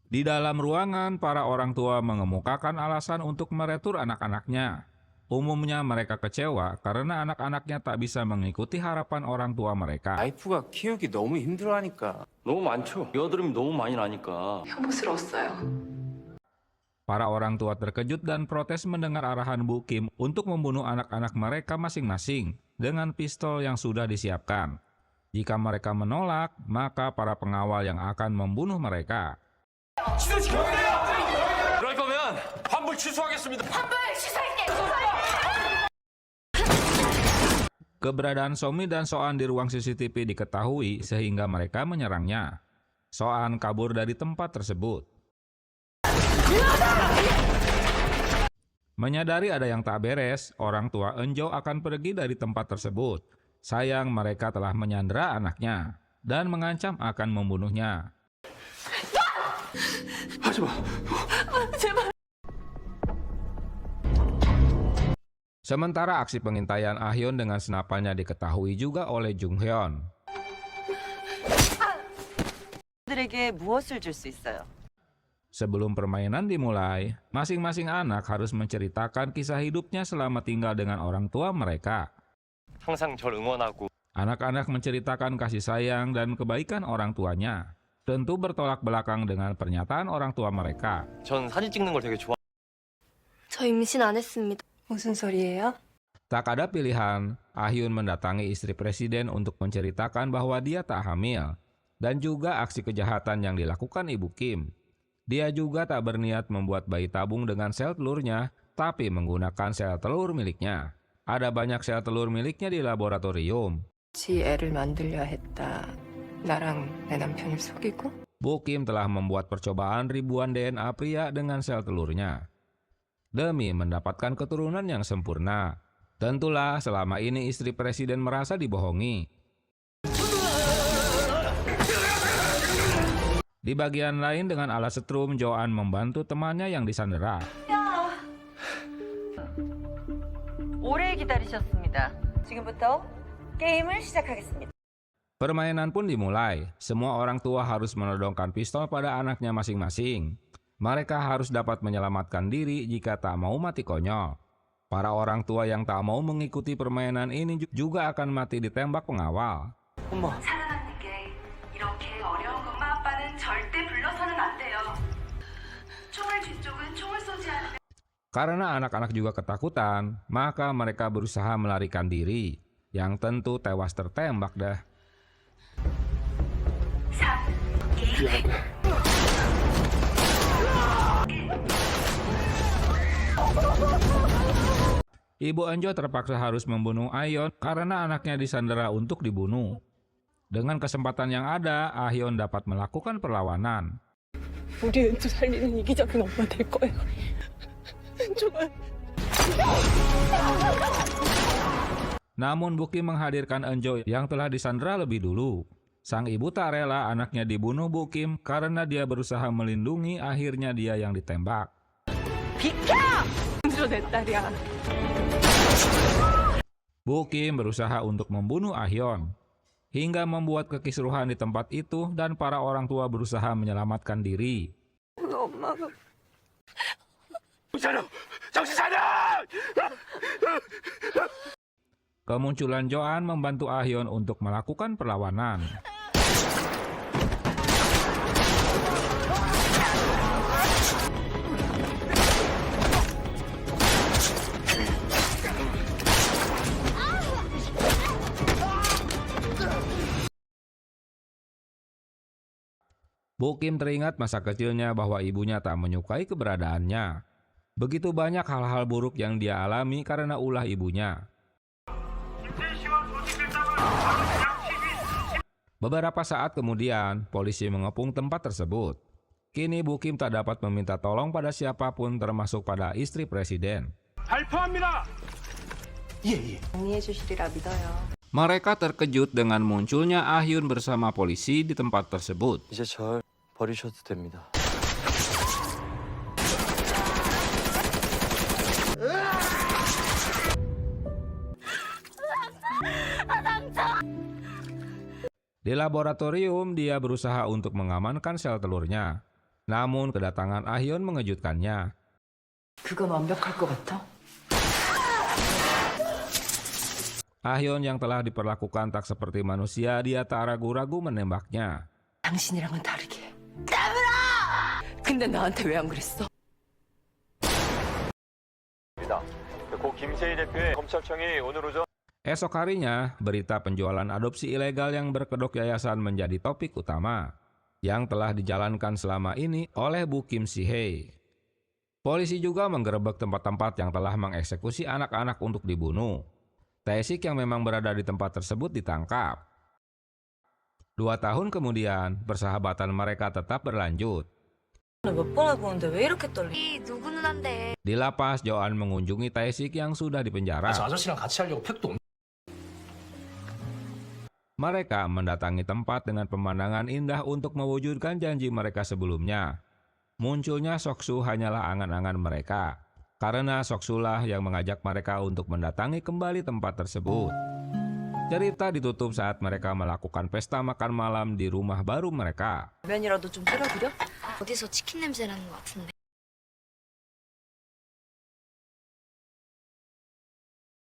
Di dalam ruangan, para orang tua mengemukakan alasan untuk meretur anak-anaknya. Umumnya mereka kecewa karena anak-anaknya tak bisa mengikuti harapan orang tua mereka. 와이프가 키우기 너무 힘들어하니까. 너무 많죠. 여드름이 너무 많이 나니까. 혐오스러웠어요. Para orang tua terkejut dan protes mendengar arahan Bu Kim untuk membunuh anak-anak mereka masing-masing dengan pistol yang sudah disiapkan. Jika mereka menolak, maka para pengawal yang akan membunuh mereka. 그럴 거면 환불 취소하겠습니다. Keberadaan Somi dan Soan di ruang CCTV diketahui sehingga mereka menyerangnya. Soan kabur dari tempat tersebut. Menyadari ada yang tak beres, orang tua Eunjo akan pergi dari tempat tersebut. Sayang, mereka telah menyandera anaknya dan mengancam akan membunuhnya. Sementara aksi pengintaian Ahyun dengan senapannya diketahui juga oleh Jung Hyun. 들에게 무엇을 줄 수 있어요? Sebelum permainan dimulai, masing-masing anak harus menceritakan kisah hidupnya selama tinggal dengan orang tua mereka. 항상 절 응원하고 Anak-anak menceritakan kasih sayang dan kebaikan orang tuanya. Tentu bertolak belakang dengan pernyataan orang tua mereka. 전 사진 찍는 걸 되게 좋아. 저 임신 안 했습니다. 무슨 소리예요? Tak ada pilihan, Ahyun mendatangi istri presiden untuk menceritakan bahwa dia tak hamil. Dan juga aksi kejahatan yang dilakukan Ibu Kim. Dia juga tak berniat membuat bayi tabung dengan sel telurnya, tapi menggunakan sel telur miliknya. Ada banyak sel telur miliknya di laboratorium. 지 애를 만들려 했다. 나랑 내 남편을 속이고? Bu Kim telah membuat percobaan ribuan DNA pria dengan sel telurnya. Demi mendapatkan keturunan yang sempurna. Tentulah selama ini istri presiden merasa dibohongi. Di bagian lain dengan alat setrum, Joan membantu temannya yang disandera. 오래 기다리셨습니다. 지금부터 게임을 시작하겠습니다. Permainan pun dimulai. Semua orang tua harus menodongkan pistol pada anaknya masing-masing. Mereka harus dapat menyelamatkan diri jika tak mau mati konyol. Para orang tua yang tak mau mengikuti permainan ini juga akan mati ditembak pengawal. 살아남는 게 이렇게 어려운 것만 아빠는 절대 불러서는 안 돼요. 총을 쥔 쪽은 총을 쏘지 않으면 Karena anak-anak juga ketakutan, maka mereka berusaha melarikan diri. Yang tentu tewas tertembak dah. 3, 2, Ibu Eunjo terpaksa harus membunuh Ahyun karena anaknya disandera untuk dibunuh. Dengan kesempatan yang ada, Ahyun dapat melakukan perlawanan. 우리 은주 살리는 이기적인 엄마 될 거예요. 은주가 Namun Bu Kim menghadirkan Eunjo yang telah disandera lebih dulu. Sang ibu tak rela anaknya dibunuh Bu Kim karena dia berusaha melindungi, akhirnya dia yang ditembak. 은주 내 딸이야. Bu Kim berusaha untuk membunuh Ahyun, hingga membuat kekisruhan di tempat itu dan para orang tua berusaha menyelamatkan diri. 엄마가 정신 차려! Kemunculan Joan membantu Ahyun untuk melakukan perlawanan. Bu Kim teringat masa kecilnya bahwa ibunya tak menyukai keberadaannya. Begitu banyak hal-hal buruk yang dia alami karena ulah ibunya. Beberapa saat kemudian, polisi mengepung tempat tersebut. Kini Bu Kim tak dapat meminta tolong pada siapapun termasuk pada istri presiden. 정리해 주시리라 믿어요. Mereka terkejut dengan munculnya Ah Hyun bersama polisi di tempat tersebut. 이제 절 버리셔도 됩니다. Di laboratorium, dia berusaha untuk mengamankan sel telurnya. Namun kedatangan Ah Hyun mengejutkannya. 그건 완벽할 것 같아? Ah Hyun yang telah diperlakukan tak seperti manusia, dia tak ragu-ragu menembaknya. 당신이랑은 다르게. 까불아! 근데 나한테 왜 안 그랬어? 고 김세희 대표의 검찰청이 오늘 오전 Esok harinya, berita penjualan adopsi ilegal yang berkedok yayasan menjadi topik utama yang telah dijalankan selama ini oleh Bu Kim Si-hye. Polisi juga menggerebek tempat-tempat yang telah mengeksekusi anak-anak untuk dibunuh. Tae-sik yang memang berada di tempat tersebut ditangkap. 2 tahun kemudian, persahabatan mereka tetap berlanjut. 몇 번을 보는데 왜 이렇게 떨려? 이 누구는 한데 Di lapas, Joan mengunjungi Tae-sik yang sudah dipenjara. 아저씨랑 같이 하려고 팩도 없... Mereka mendatangi tempat dengan pemandangan indah untuk mewujudkan janji mereka sebelumnya. Munculnya Soksu hanyalah angan-angan mereka, karena Soksulah yang mengajak mereka untuk mendatangi kembali tempat tersebut. Cerita ditutup saat mereka melakukan pesta makan malam di rumah baru mereka. 면이라도 좀 때려드려? 어디서 치킨 냄새 나는 것 같은데